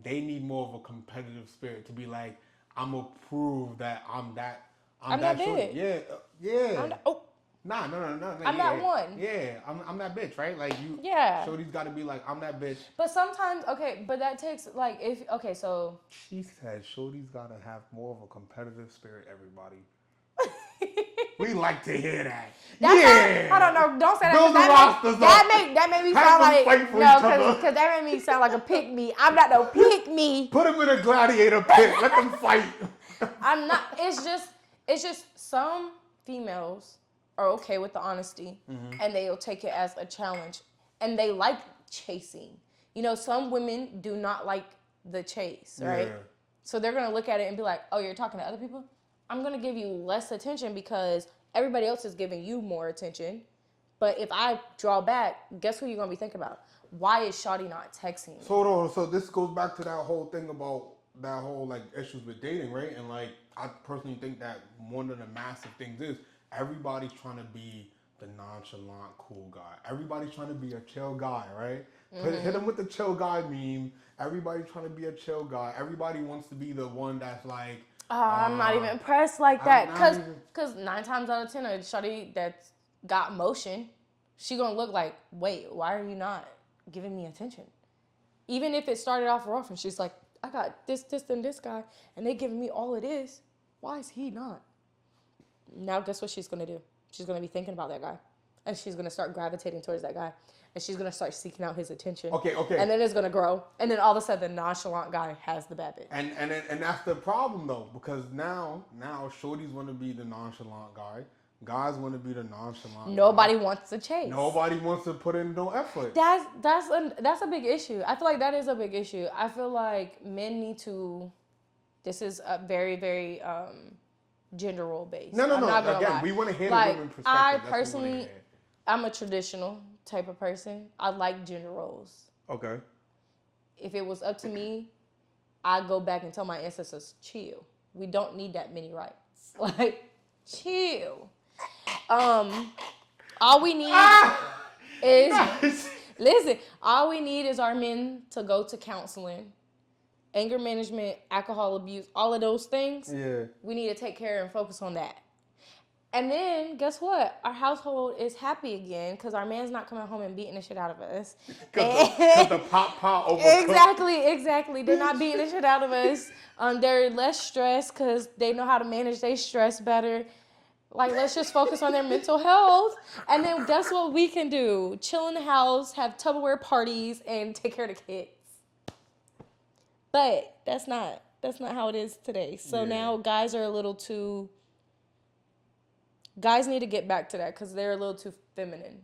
They need more of a competitive spirit to be like, I'm gonna prove that I'm that bitch. Yeah. No. I'm that one. Yeah, I'm that bitch, right? Like you. Yeah. Shorty's got to be like, I'm that bitch. But sometimes, but that takes so. She said, shorty's got to have more of a competitive spirit. Everybody. We like to hear that. Hold on, no, don't say that. That made me sound like because that made me sound like a pick me. I'm not no pick me. Put them in a gladiator pit. Let them fight. I'm not. It's just some females are okay with the honesty, and they'll take it as a challenge, and they like chasing. You know, some women do not like the chase, right? Yeah. So they're gonna look at it and be like, "Oh, you're talking to other people? I'm gonna give you less attention because everybody else is giving you more attention. But if I draw back, guess who you're gonna be thinking about? Why is Shawty not texting me?" So this goes back to that whole thing about that whole like issues with dating, right? And like I personally think that one of the massive things is everybody's trying to be the nonchalant, cool guy. Everybody's trying to be a chill guy, right? Hit him with the chill guy meme. Everybody trying to be a chill guy. Everybody wants to be the one that's like. I'm not even impressed like that. Cause 9 times out of 10, a shawty that's got motion, she gonna look like, wait, why are you not giving me attention? Even if it started off rough and she's like, I got this, and this guy, and they giving me all it is. Why is he not? Now guess what she's gonna do? She's gonna be thinking about that guy, and she's gonna start gravitating towards that guy, and she's gonna start seeking out his attention. Okay. And then it's gonna grow, and then all of a sudden, the nonchalant guy has the bad bitch. And that's the problem though, because now shorties want to be the nonchalant guy. Guys want to be the nonchalant. Nobody wants to chase. Nobody wants to put in no effort. That's a big issue. I feel like that is a big issue. I feel like men need to. This is a very, very gender role based. No. Again, we want to hear the women perspective. I personally, I'm a traditional type of person. I like gender roles. Okay. If it was up to me, I'd go back and tell my ancestors, chill. We don't need that many rights. Like, chill. All we need is listen. All we need is our men to go to counseling, anger management, alcohol abuse, all of those things. Yeah. We need to take care and focus on that. And then guess what? Our household is happy again because our man's not coming home and beating the shit out of us. Because the pop overcooked. Exactly. They're not beating the shit out of us. They're less stressed because they know how to manage their stress better. Like, let's just focus on their mental health. And then guess what we can do? Chill in the house, have Tupperware parties, and take care of the kids. But that's not how it is today. So now guys are a little too... Guys need to get back to that because they're a little too feminine.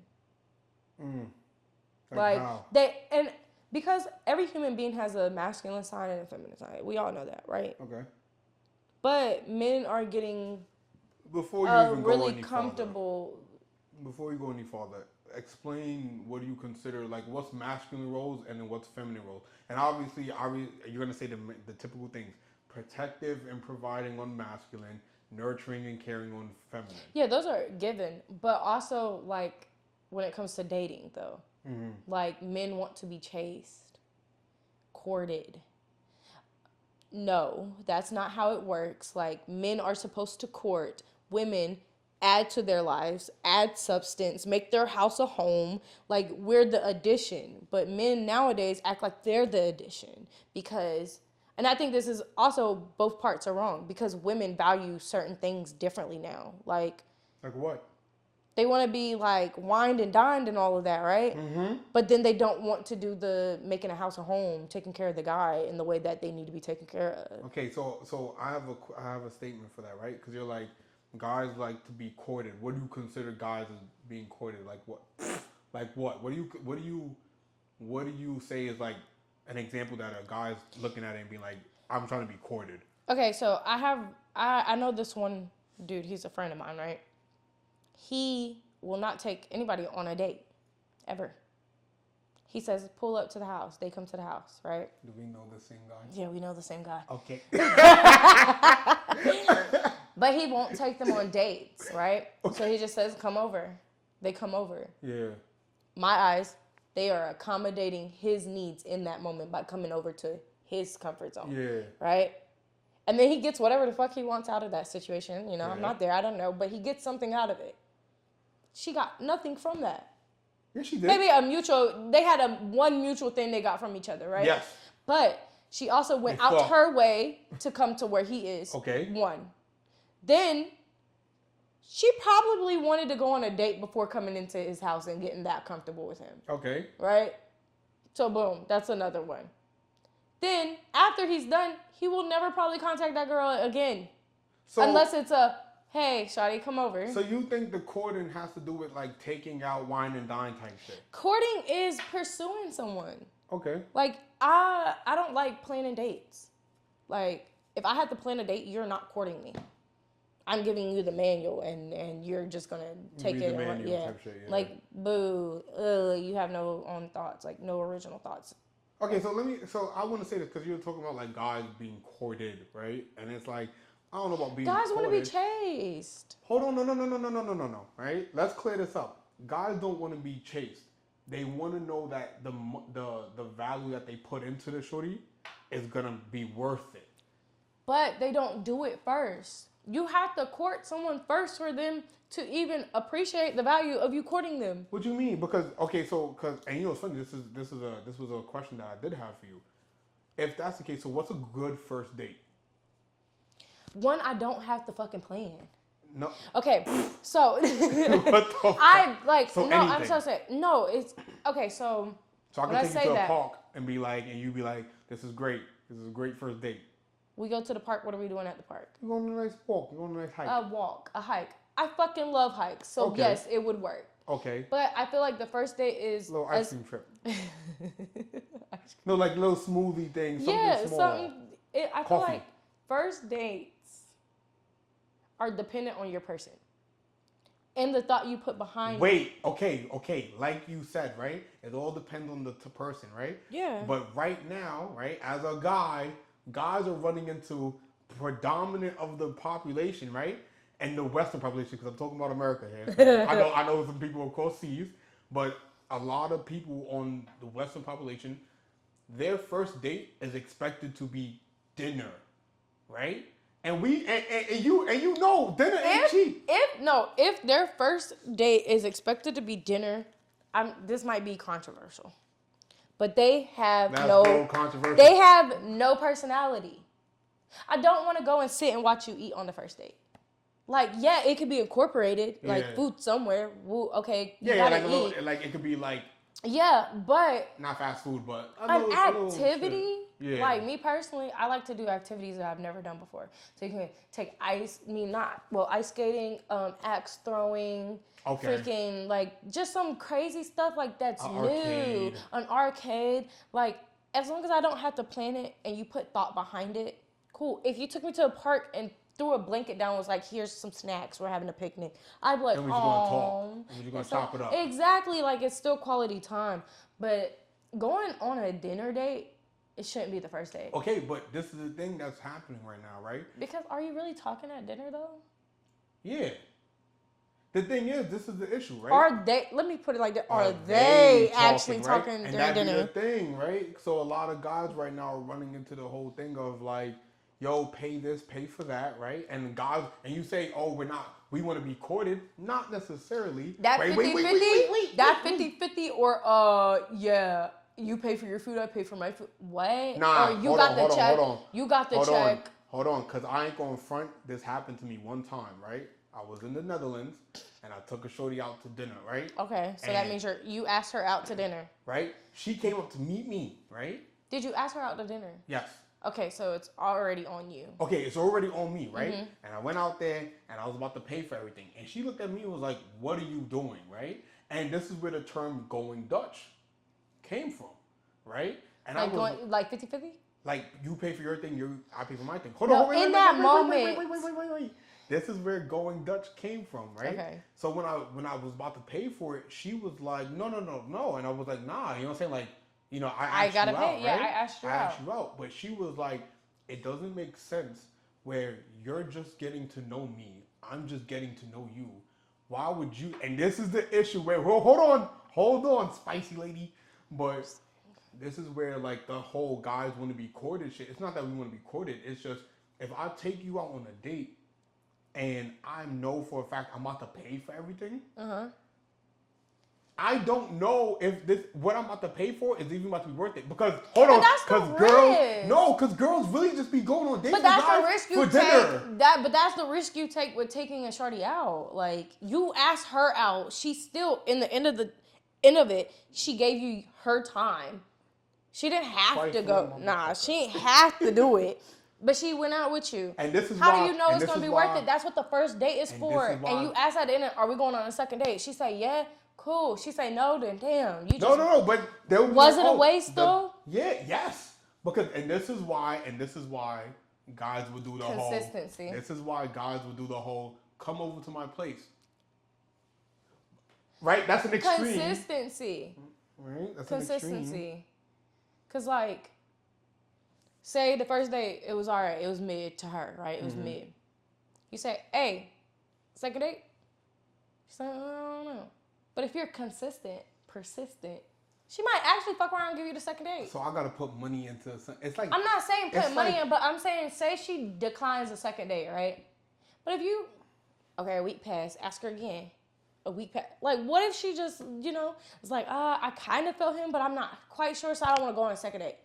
Like how? Because every human being has a masculine side and a feminine side. We all know that, right? Okay. But men are getting... Before you even really go any comfortable. Before you go any farther, explain what do you consider, like, what's masculine roles and then what's feminine roles. And obviously, you're going to say the typical things. Protective and providing on masculine, nurturing and caring on feminine. Yeah, those are given. But also, like, when it comes to dating, though. Mm-hmm. Like, men want to be chased, courted. No, that's not how it works. Like, men are supposed to court. Women add to their lives, add substance, make their house a home. Like, we're the addition. But men nowadays act like they're the addition because, and I think this is also, both parts are wrong because women value certain things differently now. Like what? They want to be like wined and dined and all of that, right? Mm-hmm. But then they don't want to do the making a house a home, taking care of the guy in the way that they need to be taken care of. Okay, so I have a statement for that, right? Because you're like, guys like to be courted. What do you consider guys as being courted? Like what? Like what? What do you say is like an example that a guy's looking at it and being like, I'm trying to be courted? Okay, so I know this one dude. He's a friend of mine, right? He will not take anybody on a date, ever. He says, pull up to the house. They come to the house, right? Do we know the same guy? Yeah, we know the same guy. Okay. But he won't take them on dates, right? Okay. So he just says, come over. They come over. Yeah. My eyes, they are accommodating his needs in that moment by coming over to his comfort zone. Yeah. Right? And then he gets whatever the fuck he wants out of that situation. You know, yeah. I'm not there. I don't know. But he gets something out of it. She got nothing from that. Yeah, she did. Maybe they had one mutual thing they got from each other, right? Yes. But she also went out her way to come to where he is. Okay. One. Then she probably wanted to go on a date before coming into his house and getting that comfortable with him. Okay. Right? So boom, that's another one. Then after he's done, he will never probably contact that girl again. So, unless it's a, hey, shawty, come over. So you think the courting has to do with like taking out wine and dine type shit? Courting is pursuing someone. Okay. Like, I don't like planning dates. Like, if I had to plan a date, you're not courting me. I'm giving you the manual, and you're just gonna take it. Type shit, yeah. Like, boo, you have no own thoughts, like no original thoughts. Okay, so I want to say this because you were talking about like guys being courted, right? And it's like, I don't know about being guys courted. Want to be chased. Hold on, no, right? Let's clear this up. Guys don't want to be chased. they want to know that the value that they put into the shorty is gonna be worth it. But they don't do it first. You have to court someone first for them to even appreciate the value of you courting them. What do you mean? Because okay, so and you know it's funny. This was a question that I did have for you. If that's the case, so what's a good first date? One, I don't have to fucking plan. No. Okay, so What the fuck? I like So no. I'm anything. so sorry. No, it's okay. So So I when can take you to a that, park and be like, and you be like, this is great. This is a great first date. we go to the park. What are we doing at the park? You go on a nice walk. You go on a nice hike. A walk, a hike. I fucking love hikes, so Okay. yes, it would work. Okay. But I feel like the first date is A little ice cream trip. No, like little smoothie thing. Something yeah, small. something. I feel Coffee. like first dates are dependent on your person and the thought you put behind. Wait, okay. Like you said, right? It all depends on the person, right? Yeah. But right now, right, as a guy, guys are running into predominant of the population, right? And the Western population, because I'm talking about America here. I know some people across seas, but a lot of people on the Western population, their first date is expected to be dinner, right? And you know dinner ain't cheap. If their first date is expected to be dinner, this might be controversial, but they have Controversial. they have no personality. I don't want to go and sit and watch you eat on the first date. Like, yeah, it could be incorporated, like food somewhere. Woo, okay, you gotta like a little, eat. like it could be like Yeah, but not fast food, but an activity. Yeah. Like me personally, I like to do activities that I've never done before. So you can take ice skating, axe throwing, freaking like just some crazy stuff like that's new. An arcade. Like as long as I don't have to plan it and you put thought behind it, cool. If you took me to a park and threw a blanket down and was like, here's some snacks, we're having a picnic, I'd be like, and we're just gonna talk. And we're just gonna chop it up. Exactly, like it's still quality time. But going on a dinner date, it shouldn't be the first date. Okay, but this is the thing that's happening right now, right? Because are you really talking at dinner though? Yeah. The thing is, this is the issue, right? Are they? Let me put it like that. Are they actually talking right? during dinner? And that's the thing, right? So a lot of guys right now are running into the whole thing of like, yo, pay this, pay for that, right? And guys, and you say, oh, we want to be courted. Not necessarily. That 50-50? That 50-50 or, yeah, you pay for your food, I pay for my food. What? Nah, or you got the check. Hold on. You got the check. Hold on, because I ain't going to front. This happened to me one time, right? I was in the Netherlands, and I took a shorty out to dinner, right? Okay, so that means you asked her out to dinner. Right? She came up to meet me, right? Did you ask her out to dinner? Yes. Okay, so it's already on you. Okay, it's already on me, right? Mm-hmm. And I went out there, and I was about to pay for everything. And she looked at me and was like, what are you doing, right? And this is where the term going Dutch came from, right? And like going like 50-50? Like, you pay for your thing, I pay for my thing. Hold on, wait. This is where going Dutch came from, right? Okay. So when I was about to pay for it, she was like, no. And I was like, nah, you know what I'm saying? Like, you know, I gotta pay. Out, yeah, right? I asked you out. I asked you out. But she was like, it doesn't make sense where you're just getting to know me. I'm just getting to know you. Why would you? And this is the issue where, hold on, spicy lady. But this is where, like, the whole guys want to be courted shit. It's not that we want to be courted. It's just, if I take you out on a date and I know for a fact I'm about to pay for everything, I don't know if what I'm about to pay for is even about to be worth it. Because because girls really just be going on dates with guys for dinner. But that's the risk you take with taking a shorty out. Like, you asked her out, she still in the end of it, she gave you her time. She didn't have to go. Nah, she didn't have to do it. But she went out with you. And this is how do you know it's gonna be worth it? That's what the first date is for. And you asked at the end, are we going on a second date? She said, yeah. Cool. She say no, then damn. You just no. But there was it a waste though? Yes. Because this is why guys would do the consistency. This is why guys would do the whole come over to my place. Right? That's an extreme. Consistency. Right? That's consistency. An extreme. Cause like, say the first date it was alright. It was mid to her, right? It was mid. You say, hey, second date. She said, I don't know. But if you're consistent, persistent, she might actually fuck around and give you the second date. So I gotta put money into it's like I'm not saying put money like, in, but I'm saying say she declines the second date, right? But if you a week passed, ask her again. A week passed. Like, what if she just, it's like, I kind of felt him, but I'm not quite sure, so I don't want to go on a second date.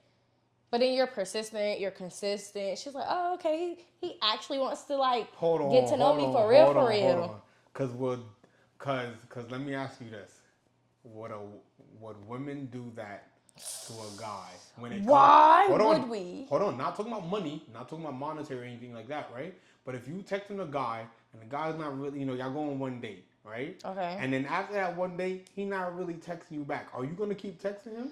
But then you're persistent, you're consistent. She's like, oh, okay, he actually wants to, like, get to know me for real. Cause let me ask you this: would women do that to a guy when it Why comes? would we? Hold on, not talking about money, not talking about monetary or anything like that, right? But if you texting a guy and the guy's not really, y'all go on one date, right? Okay. And then after that one date, he not really texting you back. Are you gonna keep texting him?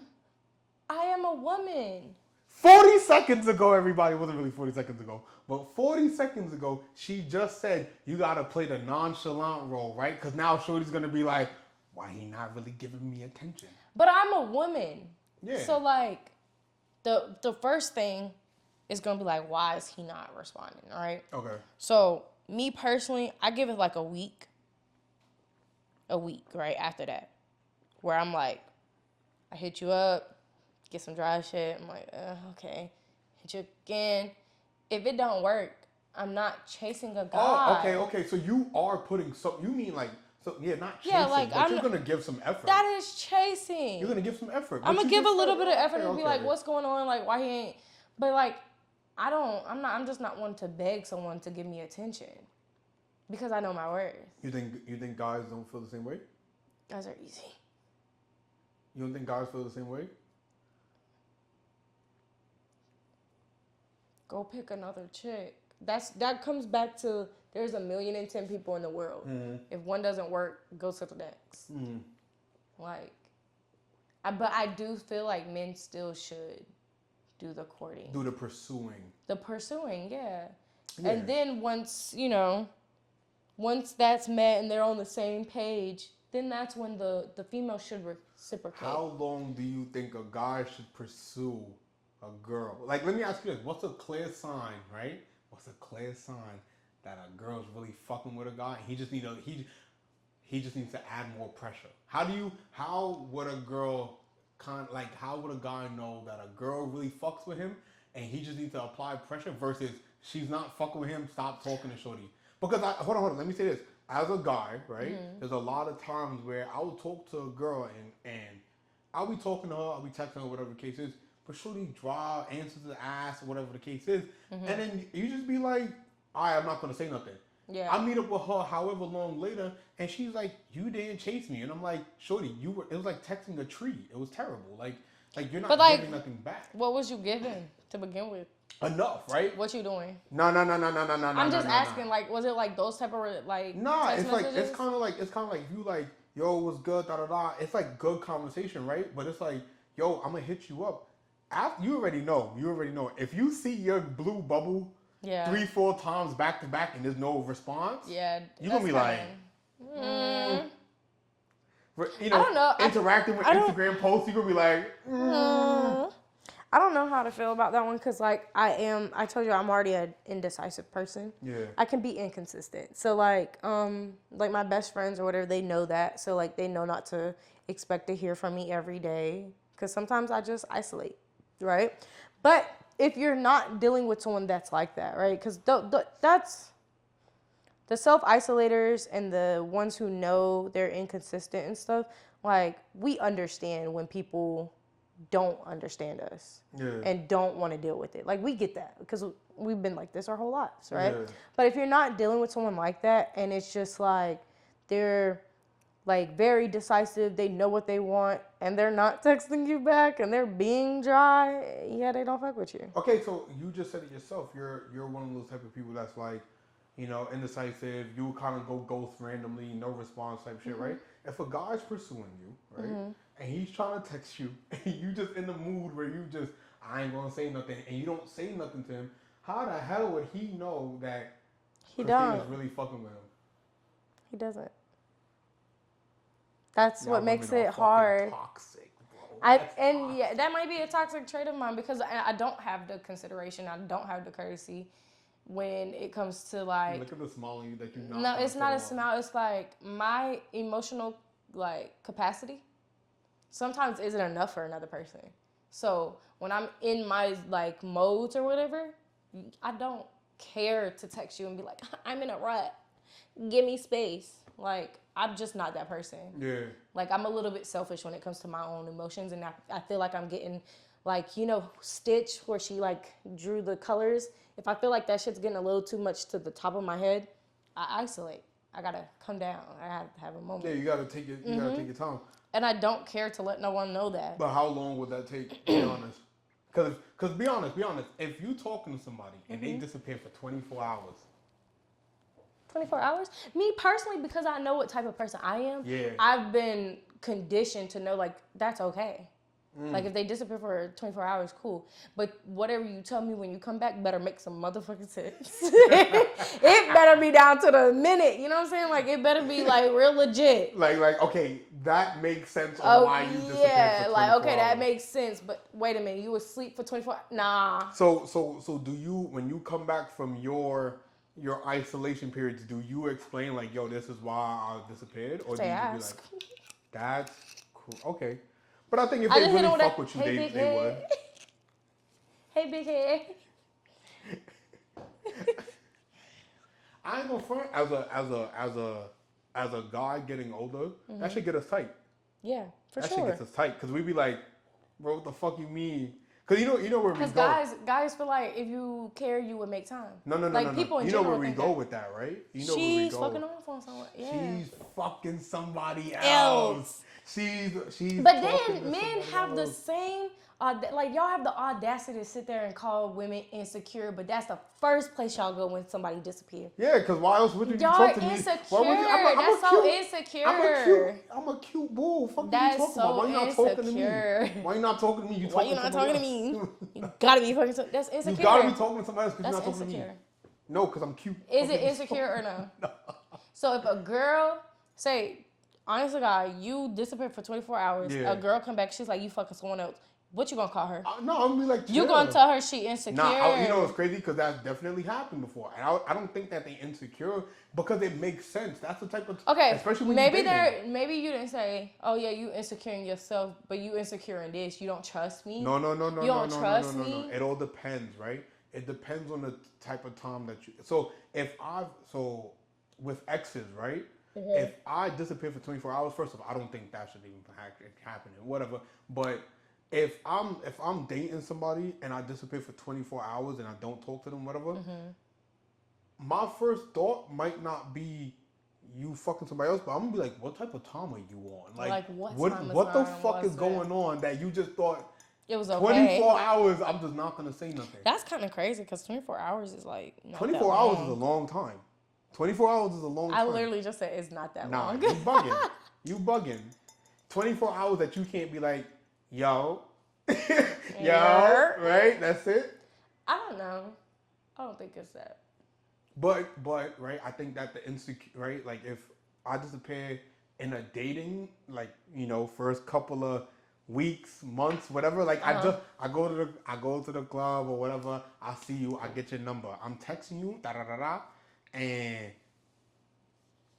I am a woman. 40 seconds ago, everybody, wasn't really 40 seconds ago, but 40 seconds ago, she just said you gotta play the nonchalant role, right? Because now Shorty's gonna be like, why he not really giving me attention? But I'm a woman. Yeah. So, like, the first thing is gonna be like, why is he not responding, all right? Okay. So, me personally, I give it like a week, right, after that, where I'm like, I hit you up, get some dry shit. I'm like, okay. Hit you again. If it don't work, I'm not chasing a guy. Oh, okay. So you are putting you mean like, so yeah, not chasing, like, but you're going to give some effort. That is chasing. You're going to give some effort. I'm going to give a little bit of effort and be like, what's going on? Like, why he ain't, but like, I'm just not one to beg someone to give me attention because I know my worth. You think guys don't feel the same way? Guys are easy. You don't think guys feel the same way? Go pick another chick. That comes back to there's 1,000,010 people in the world. Mm-hmm. If one doesn't work, go to the next. Mm-hmm. Like, but I do feel like men still should do the courting. Do the pursuing. The pursuing, yeah. And then once that's met and they're on the same page, then that's when the female should reciprocate. How long do you think a guy should pursue a girl? Like, let me ask you this. What's a clear sign, right? What's a clear sign that a girl's really fucking with a guy? He just needs to add more pressure. How would a guy know that a girl really fucks with him and he just needs to apply pressure versus she's not fucking with him, stop talking to shorty? Because hold on, let me say this. As a guy, right, there's a lot of times where I will talk to a girl and I'll be talking to her, I'll be texting her, whatever the case is, but shorty draw, answers the ass, whatever the case is, and then you just be like, all right, I'm not going to say nothing. Yeah. I meet up with her however long later, and she's like, you didn't chase me. And I'm like, shorty, it was like texting a tree. It was terrible. Like you're not giving nothing back. What was you giving to begin with? Enough, right? What you doing? No. I'm just asking, like, was it like those type of like? Nah, it's messages? It's kind of like if you like, yo, what's good, da da da. It's like good conversation, right? But it's like, yo, I'm gonna hit you up. You already know. If you see your blue bubble 3-4 times back to back and there's no response, you're gonna be like, I don't know. Interacting with Instagram posts, you're gonna be like, I don't know how to feel about that one because, like, I told you I'm already an indecisive person. Yeah. I can be inconsistent. So, like my best friends or whatever, they know that. So, like, they know not to expect to hear from me every day because sometimes I just isolate, right? But if you're not dealing with someone that's like that, right? Because that's the self-isolators and the ones who know they're inconsistent and stuff, like, we understand when people don't understand us and don't want to deal with it. Like, we get that because we've been like this our whole lives, right? Yeah. But if you're not dealing with someone like that and it's just like they're like very decisive, they know what they want and they're not texting you back and they're being dry, they don't fuck with you. Okay, so you just said it yourself. You're one of those type of people that's like, indecisive. You kind of go ghost randomly, no response type shit, right? If a guy's pursuing you, right, and he's trying to text you, and you just in the mood where you just, I ain't gonna say nothing, and you don't say nothing to him, how the hell would he know that Kristina's really fucking with him? He doesn't. That's what makes it hard. Toxic, bro. That might be a toxic trait of mine because I don't have the consideration, I don't have the courtesy when it comes to like. Look at the smile on you that you. No, it's not a smile. It's like my emotional like capacity sometimes isn't enough for another person. So when I'm in my like modes or whatever, I don't care to text you and be like, I'm in a rut. Give me space. Like, I'm just not that person. Yeah. Like, I'm a little bit selfish when it comes to my own emotions, and I feel like I'm getting, like, you know, Stitch, where she, like, drew the colors. If I feel like that shit's getting a little too much to the top of my head, I isolate. I gotta come down. I have to have a moment. Yeah, you gotta take your time. And I don't care to let no one know that. But how long would that take, to be honest? Because be honest, if you talking to somebody and they disappear for 24 hours. 24 hours? Me personally, because I know what type of person I am, I've been conditioned to know, like, that's okay. Like, if they disappear for 24 hours, cool. But whatever you tell me when you come back better make some motherfucking sense. It better be down to the minute. You know what I'm saying? Like, it better be, like, real legit. Like, okay, that makes sense on why you disappeared for 24 like, okay, hours. that makes sense. But wait a minute, you asleep for 24 hours? Nah. So do you, when you come back from your isolation periods, do you explain, like, yo, this is why I disappeared? Or do you just be like, that's cool, okay. But I think if they really fuck with you, they would. Hey, big head. I ain't gonna front. As a guy getting older, that should get us tight. Yeah, for that sure. That shit gets us tight because we be like, bro, what the fuck you mean? Because you know where we go. Because guys feel like if you care, you would make time. No. Like people in you know general where we go with that, right? You know where we go. She's fucking off on someone. Yeah. She's fucking somebody else. She's. But then men have the same. Like y'all have the audacity to sit there and call women insecure, but that's the first place y'all go when somebody disappears. Yeah, because why else would you y'all talk to me? Insecure. I'm That's so insecure. I'm a cute bull. Fuck That's you talking so about? Why you not talking to insecure. me? Why you not talking to me? Why you not talking to me? You gotta be fucking. That's insecure. You gotta be talking to somebody else because you're not talking insecure. to me. No, because I'm cute. Is it insecure or no? No. So if a girl say, honestly, God, you disappeared for 24 hours. Yeah. A girl come back, she's like, you fucking someone else. What you gonna call her? No, I'm gonna be like, chill. You gonna tell her she insecure? Nah, you know what's crazy? Because that's definitely happened before. And I don't think that they insecure because it makes sense. That's the type of especially when maybe you didn't say, oh yeah, you insecure in yourself, but you insecure in this. You don't trust me. No. You don't trust me. It all depends, right? It depends on the type of time that you. So with exes, right? Mm-hmm. If I disappear for 24 hours, first of all, I don't think that should even happen. Whatever, but. If I'm dating somebody and I disappear for 24 hours and I don't talk to them, whatever, my first thought might not be you fucking somebody else, but I'm gonna be like, what type of time are you on? Like what the fuck is going on that you just thought it was okay? 24 hours, I'm just not gonna say nothing. That's kind of crazy because 24 hours is like not 24 hours is a long time. 24 hours is a long time. I literally just said it's not that long. Nah, you bugging. You bugging. 24 hours that you can't be like, yo, right? That's it. I don't know. I don't think it's that. But right, I think that the insecure, right? Like if I disappear in a dating, like first couple of weeks, months, whatever. Like I go to the club or whatever. I see you. I get your number. I'm texting you, and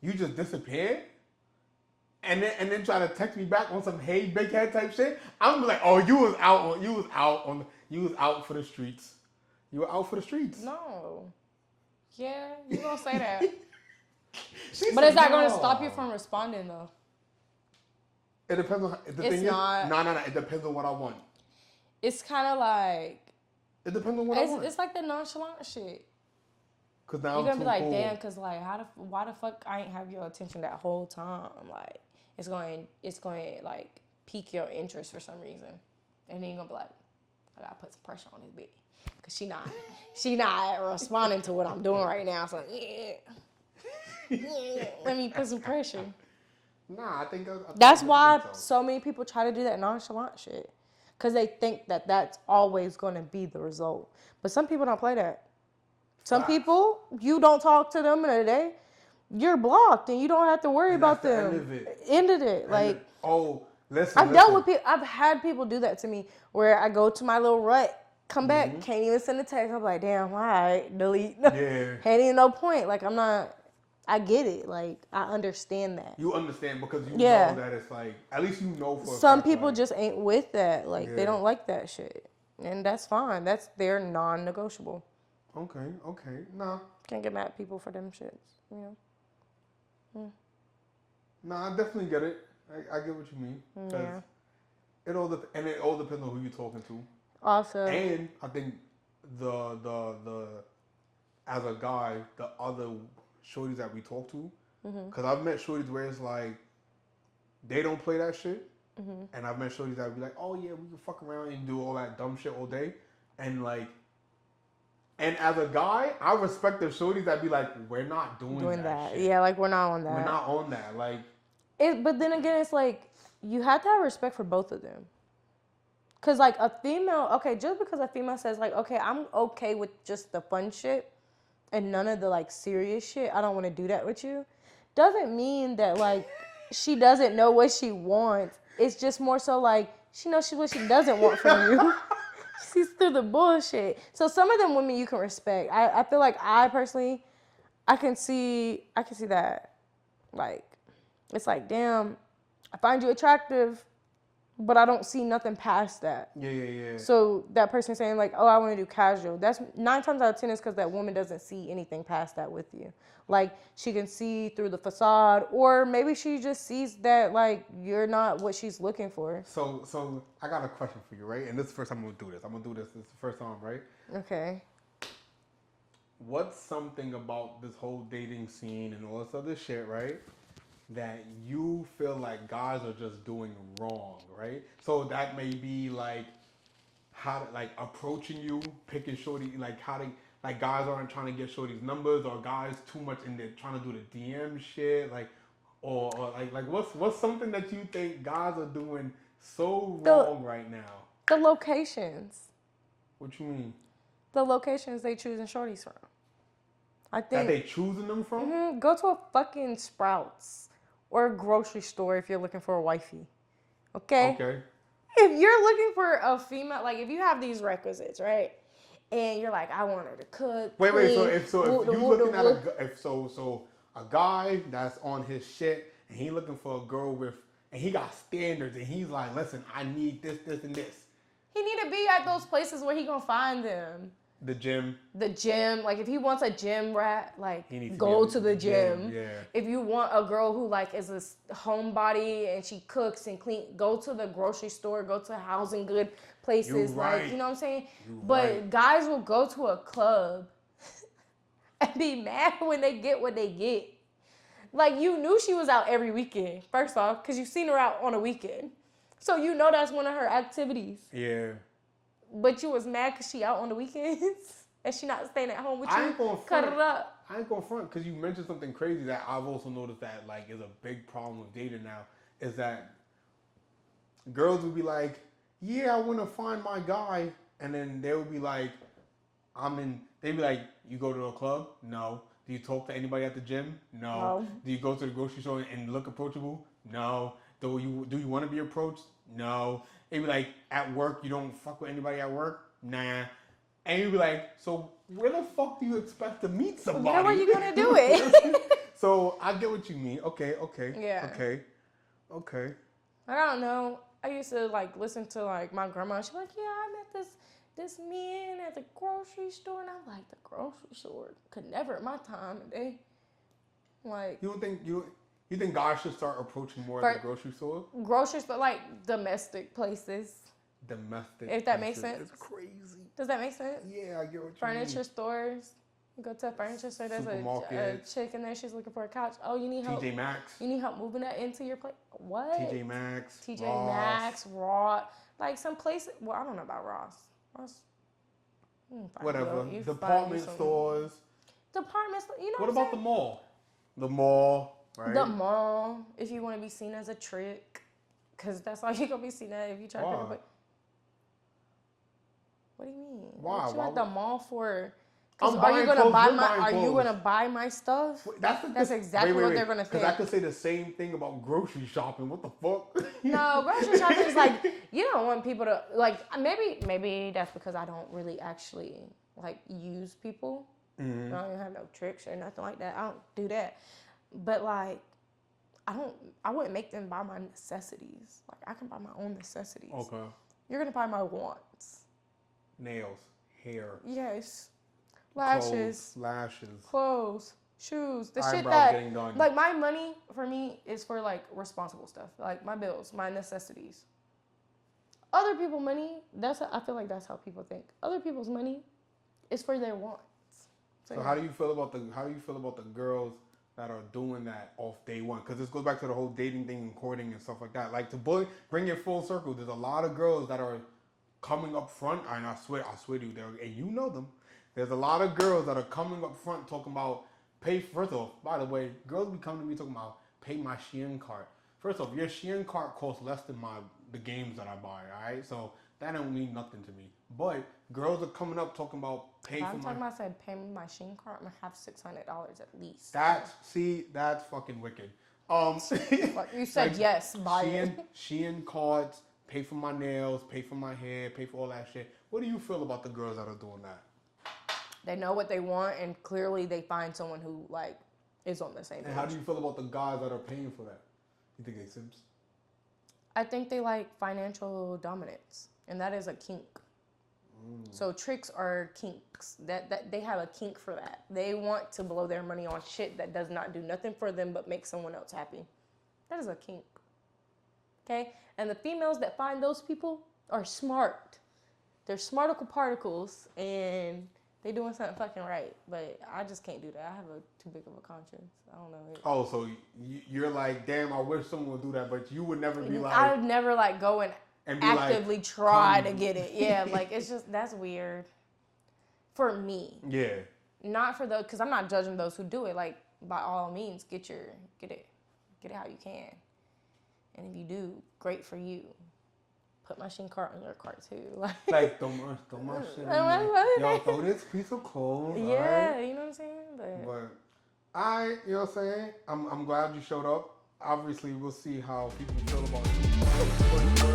you just disappear. And then try to text me back on some hey big head type shit. I'm like, oh, you was out for the streets. You were out for the streets. No. Yeah, you gonna say that. But is that gonna stop you from responding though? It depends on the thing. No. It depends on what I want. It's kind of like. It depends on what I want. It's like the nonchalant shit. Cause now you're gonna be like, damn, cause like, why the fuck I ain't have your attention that whole time? Like, it's going like pique your interest for some reason, and then you're gonna be like, I gotta put some pressure on this bitch, cause she not responding to what I'm doing right now. So let me put some pressure. Nah, I think that's why so many people try to do that nonchalant shit, cause they think that that's always gonna be the result. But some people don't play that. Some people, you don't talk to them in a day, you're blocked and you don't have to worry about them. End of it. Like, listen. I've dealt with people, I've had people do that to me where I go to my little rut, come back, can't even send a text. I'm like, damn, all right, delete. Yeah. Ain't even no point. Like, I'm not I get it. Like, I understand that. You understand because you Yeah. know that it's like, at least you know for a Some fact, people like, just ain't with that. Like, they yeah. don't like that shit. And that's fine. That's their non-negotiable. Okay. Nah. Can't get mad at people for them shits, you know? Nah, I definitely get it. I get what you mean. Yeah. It all depends on who you're talking to. Also, And I think the as a guy, the other shorties that we talk to, because I've met shorties where it's like they don't play that shit, and I've met shorties that would be like, oh yeah, we can fuck around and do all that dumb shit all day, and like, and as a guy, I respect the shorties that be like, we're not doing that shit. Yeah, like, we're not on that. We're not on that. Like, But then again, it's like, you have to have respect for both of them. Because, like, a female, okay, just because a female says, like, okay, I'm okay with just the fun shit and none of the, like, serious shit, I don't want to do that with you, doesn't mean that, like, she doesn't know what she wants. It's just more so, like, she knows what she doesn't want from you. She sees through the bullshit. So some of them women you can respect. I feel like I personally, I can see that. Like, it's like, damn, I find you attractive, but I don't see nothing past that. Yeah. So that person saying like, oh, I want to do casual. That's 9 times out of 10 is because that woman doesn't see anything past that with you. Like, she can see through the facade, or maybe she just sees that like you're not what she's looking for. So I got a question for you, right? And this is the first time I'm gonna do this. This is the first time, right? Okay. What's something about this whole dating scene and all this other shit, right, that you feel like guys are just doing wrong, right? So that may be like like approaching you, picking shorty, like how they, like guys aren't trying to get shorty's numbers, or guys too much in there trying to do the DM shit, like, or like what's something that you think guys are doing so wrong right now? The locations. What you mean? The locations they choosing shorties from. I think That they choosing them from? Go to a fucking Sprouts or a grocery store if you're looking for a wifey. Okay? If you're looking for a female, like if you have these requisites, right? And you're like, I want her to cook. Wait. Clean, So if you looking at a guy that's on his shit and he looking for a girl with, and he got standards and he's like, listen, I need this, and this. He need to be at those places where he gonna find them. The gym. Like if he wants a gym rat, like go to the gym. Yeah. If you want a girl who like is a homebody and she cooks and clean, go to the grocery store, go to housing good places. Like, you know what I'm saying? But guys will go to a club and be mad when they get what they get. Like, you knew she was out every weekend, first off, because you've seen her out on a weekend. So you know that's one of her activities. Yeah. But you was mad because she out on the weekends and she not staying at home with you. I ain't gonna Cut front. it up. I ain't gonna front because you mentioned something crazy that I've also noticed that like is a big problem with dating now, is that girls would be like, yeah, I want to find my guy, and then they would be like, they'd be like, you go to a club? No. Do you talk to anybody at the gym? No. Do you go to the grocery store and look approachable? No. Do you want to be approached? No. They'd be like, at work, you don't fuck with anybody at work? Nah. And you'd be like, so where the fuck do you expect to meet somebody? Where are you going to do it? So I get what you mean. Okay. Yeah. Okay. I don't know. I used to like listen to like my grandma. She's like, yeah, I met this man at the grocery store. And I'm like, the grocery store could never in my time of day. Like, You don't think you think guys should start approaching more at the grocery store? Grocery store, like domestic places. Domestic. If that makes sense. It's crazy. Does that make sense? Yeah, I get what you Furniture mean. stores. You go to a furniture store. There's a chick in there. She's looking for a couch. Oh, you need help. TJ Maxx. You need help moving that into your place. What? TJ Maxx. Maxx, Raw. Like some places. Well, I don't know about Ross. Whatever. Department stores. Department stores. You know what about the mall? The mall. Right? The mall, if you want to be seen as a trick, because that's all you're going to be seen as if you try to pick up. What do you mean? Why? What you at the mall for? Are you gonna buy my stuff? That's exactly what they're gonna think. Because I could say the same thing about grocery shopping. What the fuck? No, grocery shopping is like, you don't want people to like. Maybe that's because I don't really actually like use people. Mm-hmm. I don't even have no tricks or nothing like that. I don't do that. But like, I wouldn't make them buy my necessities. Like I can buy my own necessities. Okay. You're gonna buy my wants. Nails, hair, Yes. clothes, Lashes, lashes, clothes, shoes, the shit eyebrows that getting done. like my money for me is for like responsible stuff, like my bills, my necessities. Other people's money, I feel like that's how people think. Other people's money is for their wants. So how do you feel about the girls that are doing that off day one? Because this goes back to the whole dating thing and courting and stuff like that. Like bring it full circle. There's a lot of girls that are coming up front, and I swear to you, and you know them. There's a lot of girls that are coming up front talking about pay. First off, by the way, girls be coming to me talking about pay my Shein cart. First off, your Shein cart costs less than the games that I buy. All right, so that don't mean nothing to me. But girls are coming up talking about pay If for I'm my. talking about said pay me my Shein card, I'm gonna have $600 at least. That's fucking wicked. Like you said, like, yes, buy it. Shein cards, pay for my nails, pay for my hair, pay for all that shit. What do you feel about the girls that are doing that? They know what they want, and clearly they find someone who like is on the same page. And how do you feel about the guys that are paying for that? You think they simps? I think they like financial dominance, and that is a kink. So tricks are kinks. That they have a kink for that. They want to blow their money on shit that does not do nothing for them but make someone else happy. That is a kink. Okay? And the females that find those people are smart. They're smarticle particles, and they doing something fucking right. But I just can't do that. I have too big of a conscience. I don't know. Oh, so you're like, damn, I wish someone would do that, but you would never be like. I would never like go and be actively like, try to get it. Yeah, like it's just that's weird for me. Yeah. Not for those, because I'm not judging those who do it. Like by all means, get it how you can. And if you do, great for you. Put my Shein cart on your cart too. Like throw my shit in there. Yo, throw this piece of clothes. Yeah, right? you know what I'm saying? But you know what I'm saying? I'm glad you showed up. Obviously, we'll see how people feel about you.